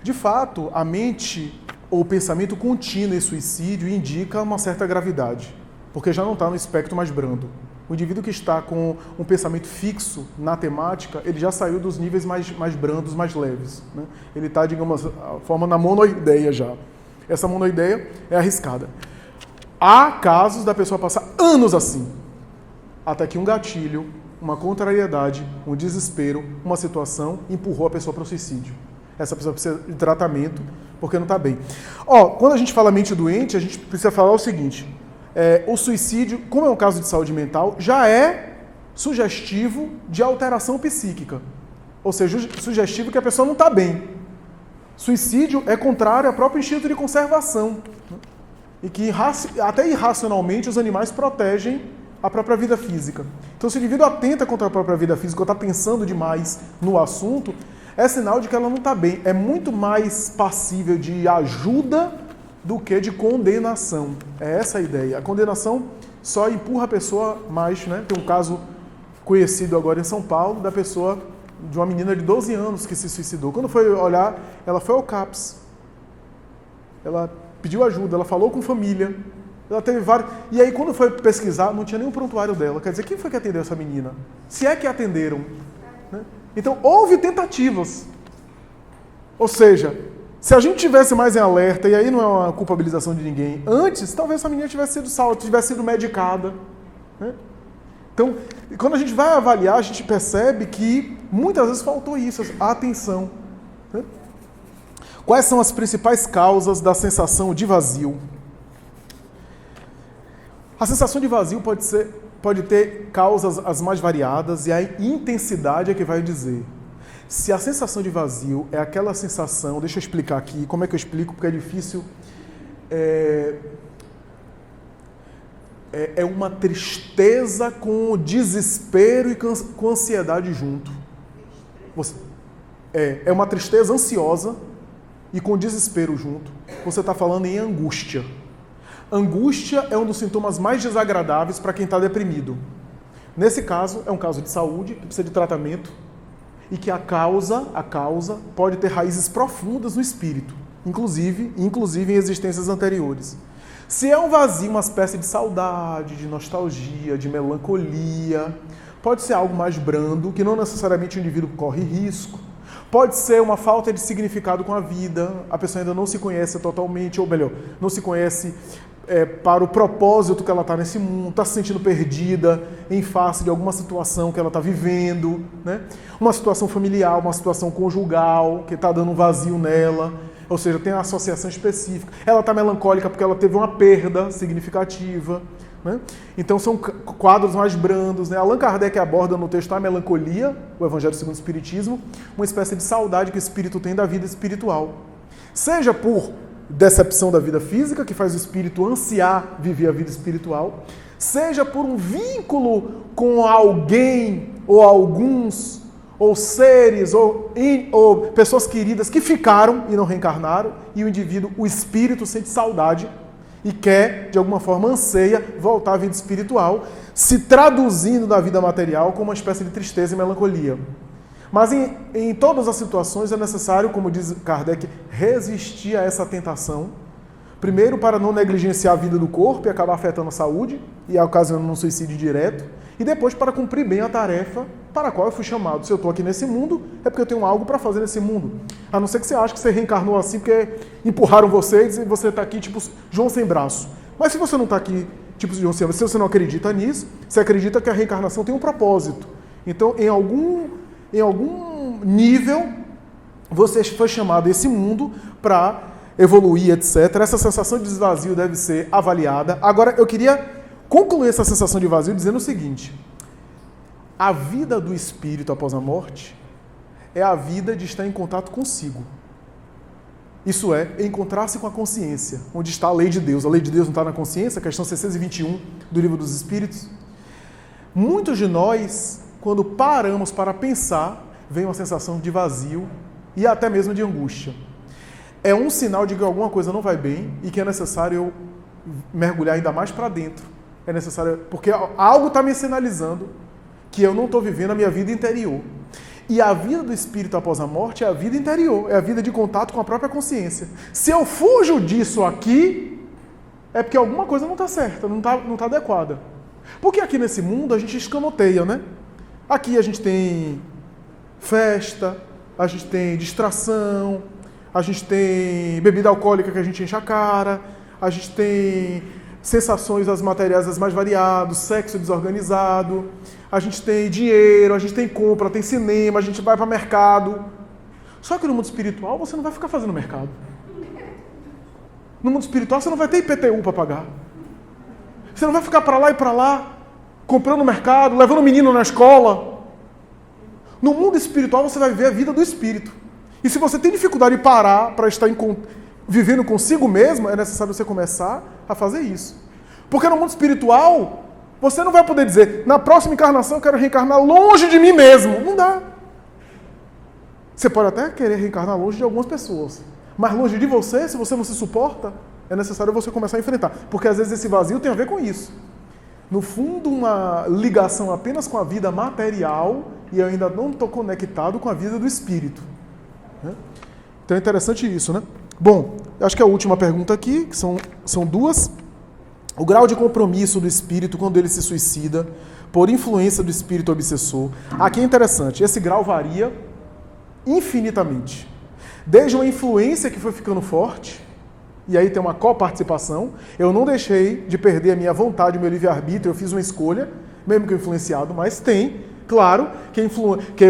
De fato, a mente ou o pensamento contínuo em suicídio indica uma certa gravidade, porque já não está no espectro mais brando. O indivíduo que está com um pensamento fixo na temática, ele já saiu dos níveis mais brandos, mais leves. Né? Ele está, digamos, a forma na monoideia já. Essa monoideia é arriscada. Há casos da pessoa passar anos assim, até que um gatilho, uma contrariedade, um desespero, uma situação empurrou a pessoa para o suicídio. Essa pessoa precisa de tratamento porque não está bem. Quando a gente fala mente doente, a gente precisa falar o seguinte: o suicídio, como é um caso de saúde mental, já é sugestivo de alteração psíquica. Ou seja, sugestivo que a pessoa não está bem. Suicídio é contrário ao próprio instinto de conservação. E que até irracionalmente os animais protegem a própria vida física. Então, se o indivíduo atenta contra a própria vida física ou está pensando demais no assunto, é sinal de que ela não está bem. É muito mais passível de ajuda do que de condenação. É essa a ideia. A condenação só empurra a pessoa mais, né? Tem um caso conhecido agora em São Paulo, de uma menina de 12 anos que se suicidou. Quando foi olhar, ela foi ao CAPS. Ela pediu ajuda, ela falou com família. Ela teve vários... E aí, quando foi pesquisar, não tinha nenhum prontuário dela. Quer dizer, quem foi que atendeu essa menina? Se é que atenderam. Né? Então, houve tentativas. Ou seja, se a gente tivesse mais em alerta, e aí não é uma culpabilização de ninguém, antes, talvez essa menina tivesse sido salva, tivesse sido medicada. Né? Então, quando a gente vai avaliar, a gente percebe que muitas vezes faltou isso, a atenção. Né? Quais são as principais causas da sensação de vazio? A sensação de vazio pode ter causas as mais variadas e a intensidade é que vai dizer. Se a sensação de vazio é aquela sensação, deixa eu explicar aqui, como é que eu explico, porque é difícil, é uma tristeza com desespero e com ansiedade junto. É uma tristeza ansiosa e com desespero junto. Você está falando em angústia. Angústia é um dos sintomas mais desagradáveis para quem está deprimido. Nesse caso, é um caso de saúde, que precisa de tratamento, e que a causa pode ter raízes profundas no espírito, inclusive em existências anteriores. Se é um vazio, uma espécie de saudade, de nostalgia, de melancolia, pode ser algo mais brando, que não necessariamente o indivíduo corre risco. Pode ser uma falta de significado com a vida, a pessoa ainda não se conhece totalmente, ou melhor, não se conhece para o propósito que ela está nesse mundo, está se sentindo perdida em face de alguma situação que ela está vivendo, né? Uma situação familiar, uma situação conjugal, que está dando um vazio nela, ou seja, tem uma associação específica. Ela está melancólica porque ela teve uma perda significativa. Né? Então são quadros mais brandos. Né? Allan Kardec aborda no texto a melancolia, o Evangelho segundo o Espiritismo, uma espécie de saudade que o espírito tem da vida espiritual. Seja por decepção da vida física, que faz o espírito ansiar viver a vida espiritual, seja por um vínculo com alguém, ou alguns, ou seres, ou pessoas queridas que ficaram e não reencarnaram, e o indivíduo, o espírito, sente saudade e quer, de alguma forma, anseia voltar à vida espiritual, se traduzindo da vida material como uma espécie de tristeza e melancolia. Mas em todas as situações é necessário, como diz Kardec, resistir a essa tentação. Primeiro, para não negligenciar a vida do corpo e acabar afetando a saúde e ocasionando um suicídio direto. E depois, para cumprir bem a tarefa para a qual eu fui chamado. Se eu estou aqui nesse mundo, é porque eu tenho algo para fazer nesse mundo. A não ser que você ache que você reencarnou assim porque empurraram vocês e você está aqui tipo João sem braço. Mas se você não está aqui tipo João sem braço, se você não acredita nisso, você acredita que a reencarnação tem um propósito. Então, em algum nível, você foi chamado a esse mundo para evoluir, etc. Essa sensação de vazio deve ser avaliada. Agora, eu queria concluir essa sensação de vazio dizendo o seguinte: a vida do espírito após a morte é a vida de estar em contato consigo. Isso é, encontrar-se com a consciência, onde está a lei de Deus. A lei de Deus não está na consciência, questão 621 do Livro dos Espíritos. Muitos de nós, quando paramos para pensar, vem uma sensação de vazio e até mesmo de angústia. É um sinal de que alguma coisa não vai bem e que é necessário eu mergulhar ainda mais para dentro. É necessário, porque algo está me sinalizando que eu não estou vivendo a minha vida interior. E a vida do espírito após a morte é a vida interior, é a vida de contato com a própria consciência. Se eu fujo disso aqui, é porque alguma coisa não está certa, não está adequada. Porque aqui nesse mundo a gente escamoteia, né? Aqui a gente tem festa, a gente tem distração, a gente tem bebida alcoólica que a gente enche a cara, a gente tem sensações das materiais as mais variadas, sexo desorganizado, a gente tem dinheiro, a gente tem compra, tem cinema, a gente vai para mercado. Só que no mundo espiritual você não vai ficar fazendo mercado. No mundo espiritual você não vai ter IPTU para pagar. Você não vai ficar para lá e para lá, comprando no mercado, levando o menino na escola. No mundo espiritual você vai viver a vida do espírito. E se você tem dificuldade de parar para estar vivendo consigo mesmo, é necessário você começar a fazer isso. Porque no mundo espiritual, você não vai poder dizer, na próxima encarnação eu quero reencarnar longe de mim mesmo. Não dá. Você pode até querer reencarnar longe de algumas pessoas. Mas longe de você, se você não se suporta, é necessário você começar a enfrentar. Porque às vezes esse vazio tem a ver com isso. No fundo, uma ligação apenas com a vida material e eu ainda não estou conectado com a vida do espírito. Então é interessante isso, né? Bom, acho que a última pergunta aqui, que são duas. O grau de compromisso do espírito quando ele se suicida por influência do espírito obsessor. Aqui é interessante, esse grau varia infinitamente. Desde uma influência que foi ficando forte, e aí tem uma coparticipação, eu não deixei de perder a minha vontade, o meu livre-arbítrio, eu fiz uma escolha, mesmo que eu influenciado, mas tem, claro, que é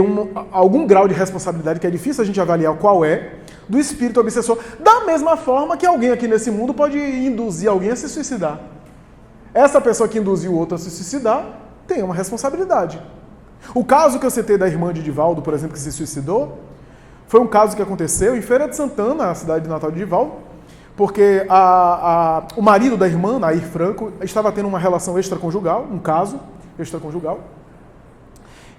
algum grau de responsabilidade que é difícil a gente avaliar qual é, do espírito obsessor, da mesma forma que alguém aqui nesse mundo pode induzir alguém a se suicidar. Essa pessoa que induziu o outro a se suicidar tem uma responsabilidade. O caso que eu citei da irmã de Divaldo, por exemplo, que se suicidou, foi um caso que aconteceu em Feira de Santana, a cidade de natal de Divaldo, porque o marido da irmã, Nair Franco, estava tendo uma relação extraconjugal, um caso extraconjugal,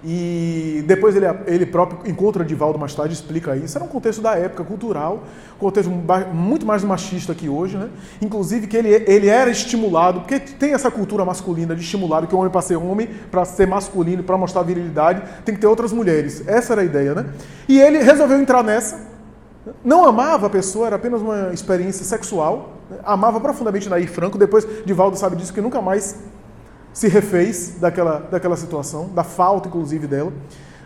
e depois ele próprio encontra Divaldo mais tarde, explica isso. Era um contexto da época, cultural, contexto muito mais machista que hoje, né? Inclusive que ele era estimulado, porque tem essa cultura masculina de estimulado que o homem para ser homem, para ser masculino, para mostrar virilidade, tem que ter outras mulheres. Essa era a ideia, né? E ele resolveu entrar nessa, não amava a pessoa, era apenas uma experiência sexual, né? Amava profundamente Nair Franco, depois Divaldo sabe disso, que nunca mais se refez daquela situação, da falta, inclusive, dela.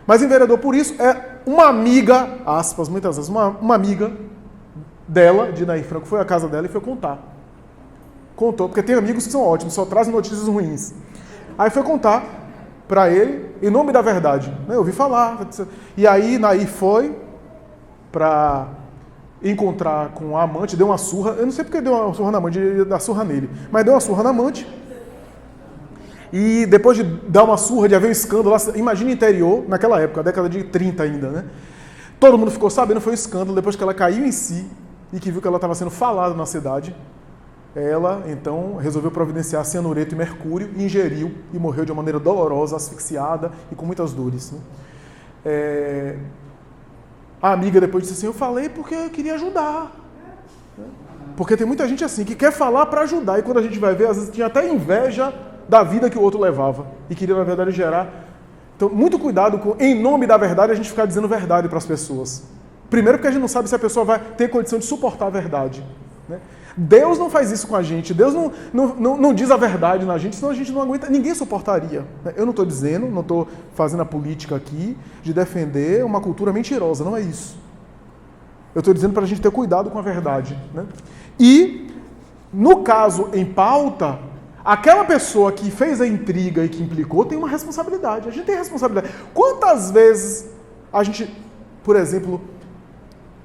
Mas enveredou por isso, é uma amiga, aspas, muitas vezes, uma amiga dela, de Nair Franco, foi à casa dela e foi contar. Contou, porque tem amigos que são ótimos, só trazem notícias ruins. Aí foi contar para ele, em nome da verdade. Né? Eu ouvi falar. E aí Nair foi para encontrar com a amante, deu uma surra. Eu não sei porque deu uma surra na amante, ia dar surra nele. Mas deu uma surra na amante. E depois de dar uma surra, de haver um escândalo, imagina o interior, naquela época, década de 30 ainda, né? Todo mundo ficou sabendo, foi um escândalo, depois que ela caiu em si e que viu que ela estava sendo falada na cidade, ela, então, resolveu providenciar cianureto e mercúrio, e ingeriu e morreu de uma maneira dolorosa, asfixiada e com muitas dores. Né? A amiga depois disse assim, eu falei porque eu queria ajudar. Porque tem muita gente assim, que quer falar para ajudar, e quando a gente vai ver, às vezes tinha até inveja da vida que o outro levava, e queria, na verdade, gerar. Então, muito cuidado com, em nome da verdade, a gente ficar dizendo verdade para as pessoas. Primeiro porque a gente não sabe se a pessoa vai ter condição de suportar a verdade, né? Deus não faz isso com a gente, Deus não diz a verdade na gente, senão a gente não aguenta, ninguém suportaria. Eu não estou dizendo, não estou fazendo a política aqui de defender uma cultura mentirosa, não é isso. Eu estou dizendo para a gente ter cuidado com a verdade, né? E, no caso em pauta, aquela pessoa que fez a intriga e que implicou tem uma responsabilidade, a gente tem responsabilidade. Quantas vezes a gente, por exemplo...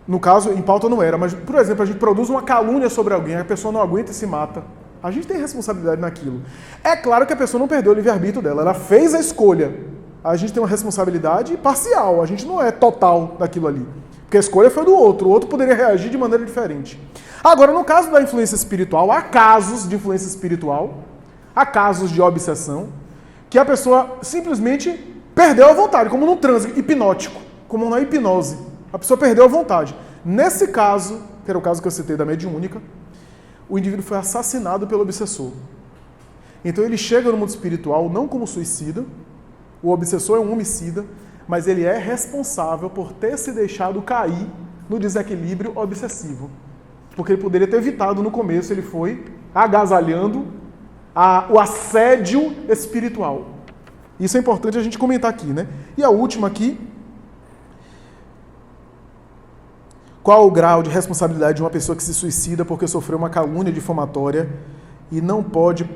No caso, em pauta não era, mas, por exemplo, a gente produz uma calúnia sobre alguém, a pessoa não aguenta e se mata. A gente tem responsabilidade naquilo. É claro que a pessoa não perdeu o livre-arbítrio dela, ela fez a escolha. A gente tem uma responsabilidade parcial, a gente não é total daquilo ali. Porque a escolha foi do outro, o outro poderia reagir de maneira diferente. Agora, no caso da influência espiritual, há casos de influência espiritual, há casos de obsessão, que a pessoa simplesmente perdeu a vontade, como num transe hipnótico, como na hipnose. A pessoa perdeu a vontade. Nesse caso, que era o caso que eu citei da mediúnica, o indivíduo foi assassinado pelo obsessor. Então ele chega no mundo espiritual não como suicida, o obsessor é um homicida, mas ele é responsável por ter se deixado cair no desequilíbrio obsessivo. Porque ele poderia ter evitado no começo, ele foi agasalhando o assédio espiritual. Isso é importante a gente comentar aqui, né? E a última aqui, qual o grau de responsabilidade de uma pessoa que se suicida porque sofreu uma calúnia difamatória e não pode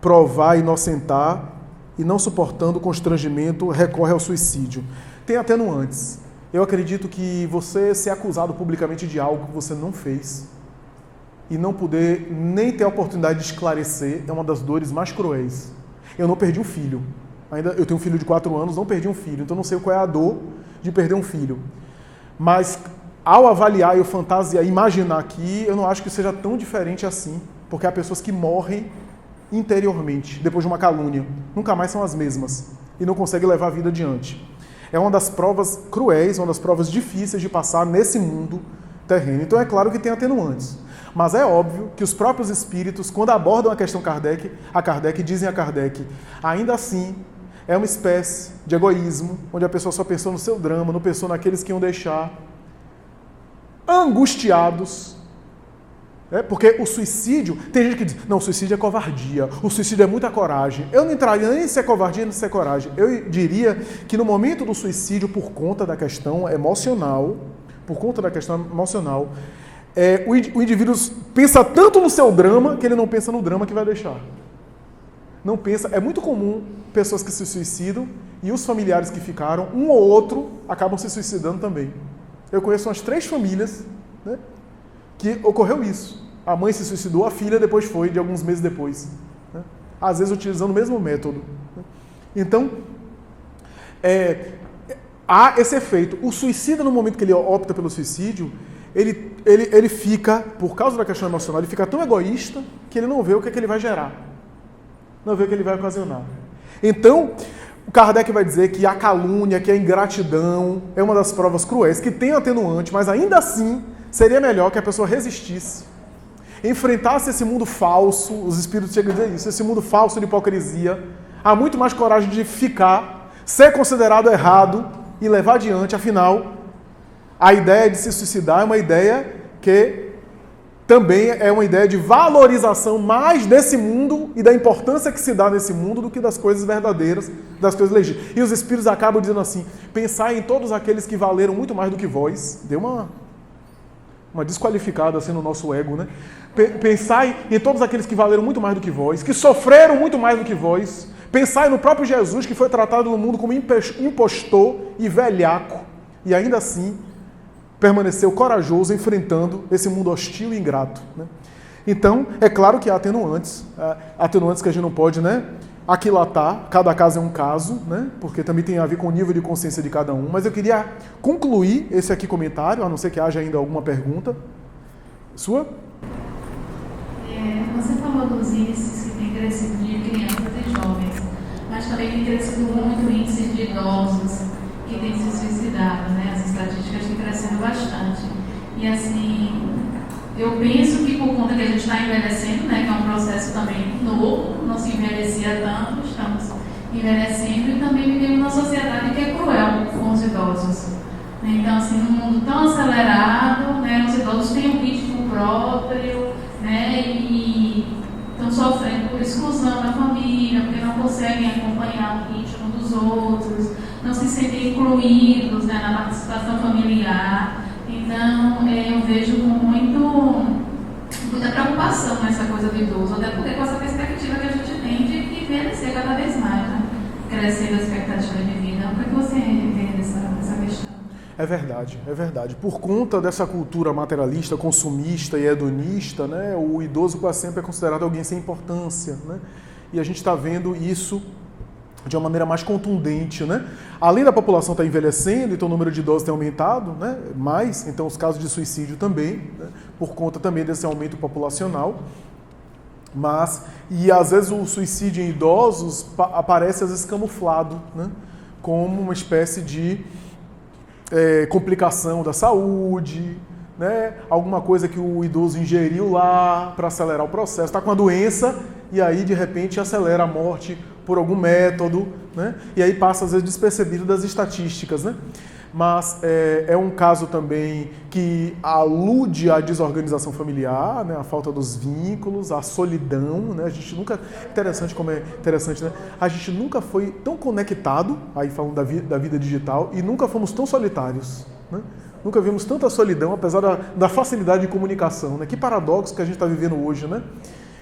provar, inocentar, e não suportando o constrangimento, recorre ao suicídio? Tem atenuantes. Eu acredito que você ser acusado publicamente de algo que você não fez e não poder nem ter a oportunidade de esclarecer é uma das dores mais cruéis. Eu não perdi um filho. Eu tenho um filho de 4 anos, não perdi um filho, então não sei qual é a dor de perder um filho. Mas ao avaliar e eu fantasiar, imaginar aqui, eu não acho que seja tão diferente assim, porque há pessoas que morrem interiormente, depois de uma calúnia, nunca mais são as mesmas, e não conseguem levar a vida adiante. É uma das provas cruéis, uma das provas difíceis de passar nesse mundo terreno. Então é claro que tem atenuantes, mas é óbvio que os próprios espíritos, quando abordam a questão Kardec dizem a Kardec, ainda assim, é uma espécie de egoísmo, onde a pessoa só pensou no seu drama, não pensou naqueles que iam deixar angustiados, porque o suicídio, tem gente que diz, não, o suicídio é covardia, o suicídio é muita coragem. Eu não entraria nem se é covardia, nem se é coragem. Eu diria que no momento do suicídio, por conta da questão emocional, o indivíduo pensa tanto no seu drama que ele não pensa no drama que vai deixar. Não pensa, é muito comum pessoas que se suicidam e os familiares que ficaram, um ou outro, acabam se suicidando também. Eu conheço umas 3 famílias, né, que ocorreu isso. A mãe se suicidou, a filha depois foi, de alguns meses depois. Né? Às vezes utilizando o mesmo método. Né? Então, há esse efeito. O suicida, no momento que ele opta pelo suicídio, ele fica, por causa da questão emocional, ele fica tão egoísta que ele não vê o que ele vai gerar. Não vê o que ele vai ocasionar. Então, o Kardec vai dizer que a calúnia, que a ingratidão é uma das provas cruéis, que tem atenuante, mas ainda assim seria melhor que a pessoa resistisse, enfrentasse esse mundo falso, os espíritos chegam a dizer isso, esse mundo falso de hipocrisia. Há muito mais coragem de ficar, ser considerado errado e levar adiante. Afinal, a ideia de se suicidar é uma ideia que também é uma ideia de valorização mais desse mundo e da importância que se dá nesse mundo do que das coisas verdadeiras, das coisas legítimas. E os espíritos acabam dizendo assim, pensai em todos aqueles que valeram muito mais do que vós. Deu uma desqualificada assim no nosso ego, né? Pensai em todos aqueles que valeram muito mais do que vós, que sofreram muito mais do que vós. Pensai no próprio Jesus, que foi tratado no mundo como impostor e velhaco, e ainda assim permaneceu corajoso enfrentando esse mundo hostil e ingrato. Né? Então, é claro que há atenuantes que a gente não pode, né, aquilatar, cada caso é um caso, né, porque também tem a ver com o nível de consciência de cada um, mas eu queria concluir esse aqui comentário, a não ser que haja ainda alguma pergunta. Sua? Você falou dos índices que tem crescido de crianças e jovens, mas também tem crescido muito o índice de idosos que têm se suicidado, né? As estatísticas têm crescendo bastante. E assim, eu penso que por está envelhecendo, né, que é um processo também novo, não se envelhecia tanto, estamos envelhecendo e também vivemos numa sociedade que é cruel com os idosos. Então, assim, num mundo tão acelerado, né, os idosos têm um ritmo próprio, né, e estão sofrendo por exclusão da família, porque não conseguem acompanhar o ritmo dos outros, não se sentem incluídos, né, na participação familiar. Então, eu vejo com muita preocupação nessa coisa do idoso, até porque com essa perspectiva que a gente tem de envelhecer cada vez mais, né? Crescendo a expectativa de vida. O que você vê dessa questão? É verdade. Por conta dessa cultura materialista, consumista e hedonista, né, o idoso quase sempre é considerado alguém sem importância, né? E a gente está vendo isso de uma maneira mais contundente, né? Além da população estar envelhecendo, então o número de idosos tem aumentado, né? Mais, então os casos de suicídio também, né? Por conta também desse aumento populacional. E às vezes o suicídio em idosos aparece às vezes camuflado, né? Como uma espécie de complicação da saúde, né? Alguma coisa que o idoso ingeriu lá para acelerar o processo, está com a doença e aí de repente acelera a morte por algum método, né? E aí passa às vezes despercebido das estatísticas, né? Mas é um caso também que alude à desorganização familiar, né? A falta dos vínculos, a solidão, né? A gente nunca, interessante como é interessante, né? A gente nunca foi tão conectado, aí falando da vida digital, e nunca fomos tão solitários, né? Nunca vimos tanta solidão, apesar da facilidade de comunicação, né? Que paradoxo que a gente está vivendo hoje, né?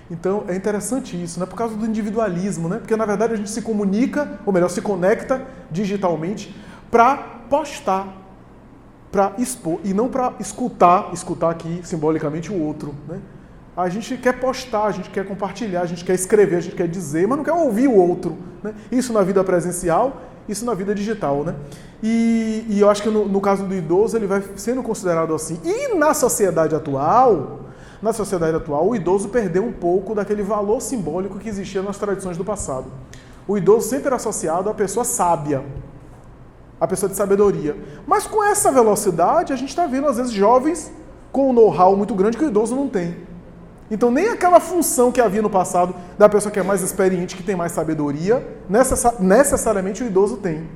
Então, é interessante isso, né? Por causa do individualismo, né? Porque, na verdade, a gente se comunica, ou melhor, se conecta digitalmente para postar, para expor, e não para escutar aqui, simbolicamente, o outro, né? A gente quer postar, a gente quer compartilhar, a gente quer escrever, a gente quer dizer, mas não quer ouvir o outro, né? Isso na vida presencial, isso na vida digital, né? E eu acho que no caso do idoso, ele vai sendo considerado assim. E na sociedade atual, o idoso perdeu um pouco daquele valor simbólico que existia nas tradições do passado. O idoso sempre era associado à pessoa sábia, à pessoa de sabedoria. Mas com essa velocidade, a gente está vendo, às vezes, jovens com um know-how muito grande que o idoso não tem. Então, nem aquela função que havia no passado da pessoa que é mais experiente, que tem mais sabedoria, necessariamente o idoso tem,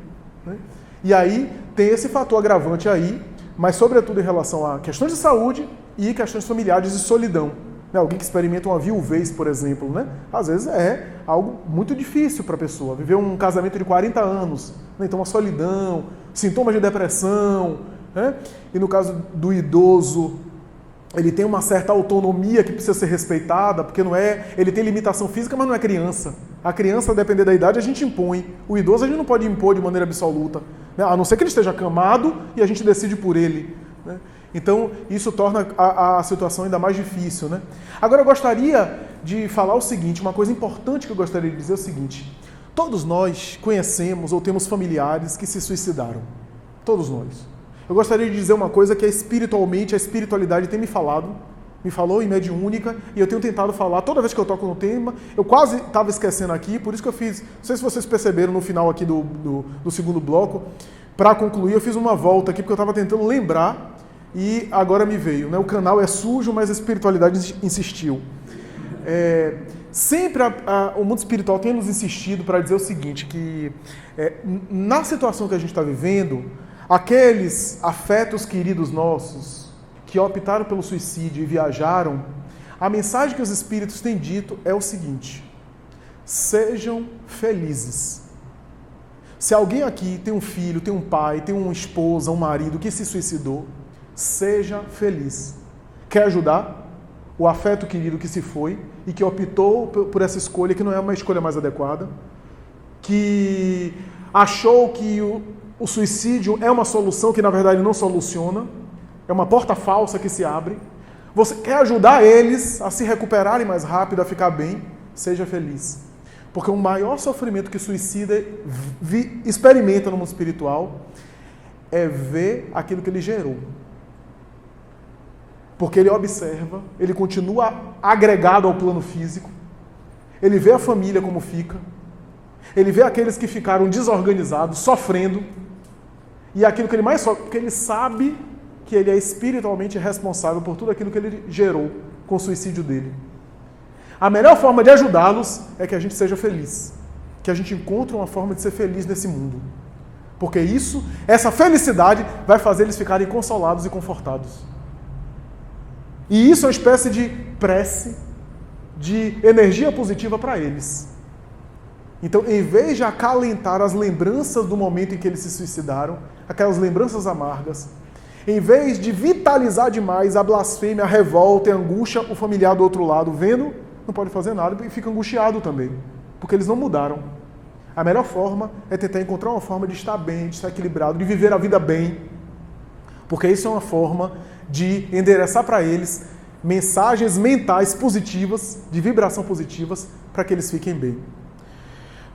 né? E aí, tem esse fator agravante aí, mas sobretudo em relação a questões de saúde e questões familiares de solidão. Alguém que experimenta uma viuvez, por exemplo, né? Às vezes é algo muito difícil para a pessoa. Viver um casamento de 40 anos, né? Então uma solidão, sintomas de depressão, né? E no caso do idoso, ele tem uma certa autonomia que precisa ser respeitada, porque ele tem limitação física, mas não é criança. A criança, a depender da idade, a gente impõe. O idoso a gente não pode impor de maneira absoluta, né? A não ser que ele esteja acamado e a gente decide por ele, né? Então, isso torna a situação ainda mais difícil, né? Agora, eu gostaria de falar o seguinte, uma coisa importante que eu gostaria de dizer é o seguinte: todos nós conhecemos ou temos familiares que se suicidaram. Todos nós. Eu gostaria de dizer uma coisa que espiritualmente, a espiritualidade tem me falou em mediúnica, e eu tenho tentado falar toda vez que eu toco no tema. Eu quase estava esquecendo aqui, por isso que eu fiz, não sei se vocês perceberam no final aqui do segundo bloco, para concluir, eu fiz uma volta aqui, porque eu estava tentando lembrar, e agora me veio, né? O canal é sujo, mas a espiritualidade insistiu. Sempre o mundo espiritual tem nos insistido para dizer o seguinte, que na situação que a gente está vivendo, aqueles afetos queridos nossos que optaram pelo suicídio e viajaram, a mensagem que os espíritos têm dito é o seguinte: sejam felizes. Se alguém aqui tem um filho, tem um pai, tem uma esposa, um marido que se suicidou, seja feliz. Quer ajudar o afeto querido que se foi e que optou por essa escolha, que não é uma escolha mais adequada, que achou que o suicídio é uma solução que na verdade não soluciona, é uma porta falsa que se abre. Você quer ajudar eles a se recuperarem mais rápido, a ficar bem, seja feliz. Porque o maior sofrimento que o suicida experimenta no mundo espiritual é ver aquilo que ele gerou. Porque ele observa, ele continua agregado ao plano físico, ele vê a família como fica, ele vê aqueles que ficaram desorganizados, sofrendo, e aquilo que ele mais sofre, porque ele sabe que ele é espiritualmente responsável por tudo aquilo que ele gerou com o suicídio dele. A melhor forma de ajudá-los é que a gente seja feliz. Que a gente encontre uma forma de ser feliz nesse mundo. Porque essa felicidade vai fazer eles ficarem consolados e confortados. E isso é uma espécie de prece, de energia positiva para eles. Então, em vez de acalentar as lembranças do momento em que eles se suicidaram, aquelas lembranças amargas, em vez de vitalizar demais a blasfêmia, a revolta e a angústia, o familiar do outro lado, vendo, não pode fazer nada e fica angustiado também, porque eles não mudaram. A melhor forma é tentar encontrar uma forma de estar bem, de estar equilibrado, de viver a vida bem, porque isso é uma forma de endereçar para eles mensagens mentais positivas, de vibração positivas, para que eles fiquem bem.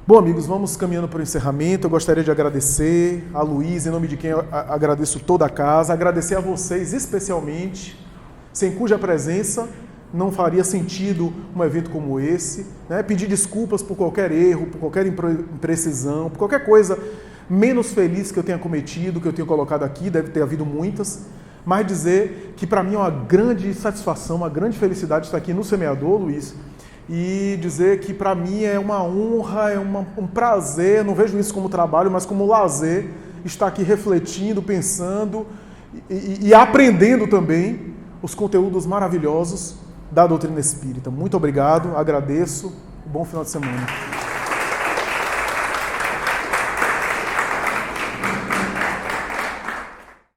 Bom, amigos, vamos caminhando para o encerramento. Eu gostaria de agradecer a Luísa, em nome de quem eu agradeço toda a casa, agradecer a vocês especialmente, sem cuja presença não faria sentido um evento como esse, né? Pedir desculpas por qualquer erro, por qualquer imprecisão, por qualquer coisa menos feliz que eu tenha cometido, que eu tenha colocado aqui, deve ter havido muitas, mas dizer que para mim é uma grande satisfação, uma grande felicidade estar aqui no Semeador, Luiz, e dizer que para mim é uma honra, é um prazer, não vejo isso como trabalho, mas como lazer, estar aqui refletindo, pensando e aprendendo também os conteúdos maravilhosos da doutrina espírita. Muito obrigado, agradeço, bom final de semana.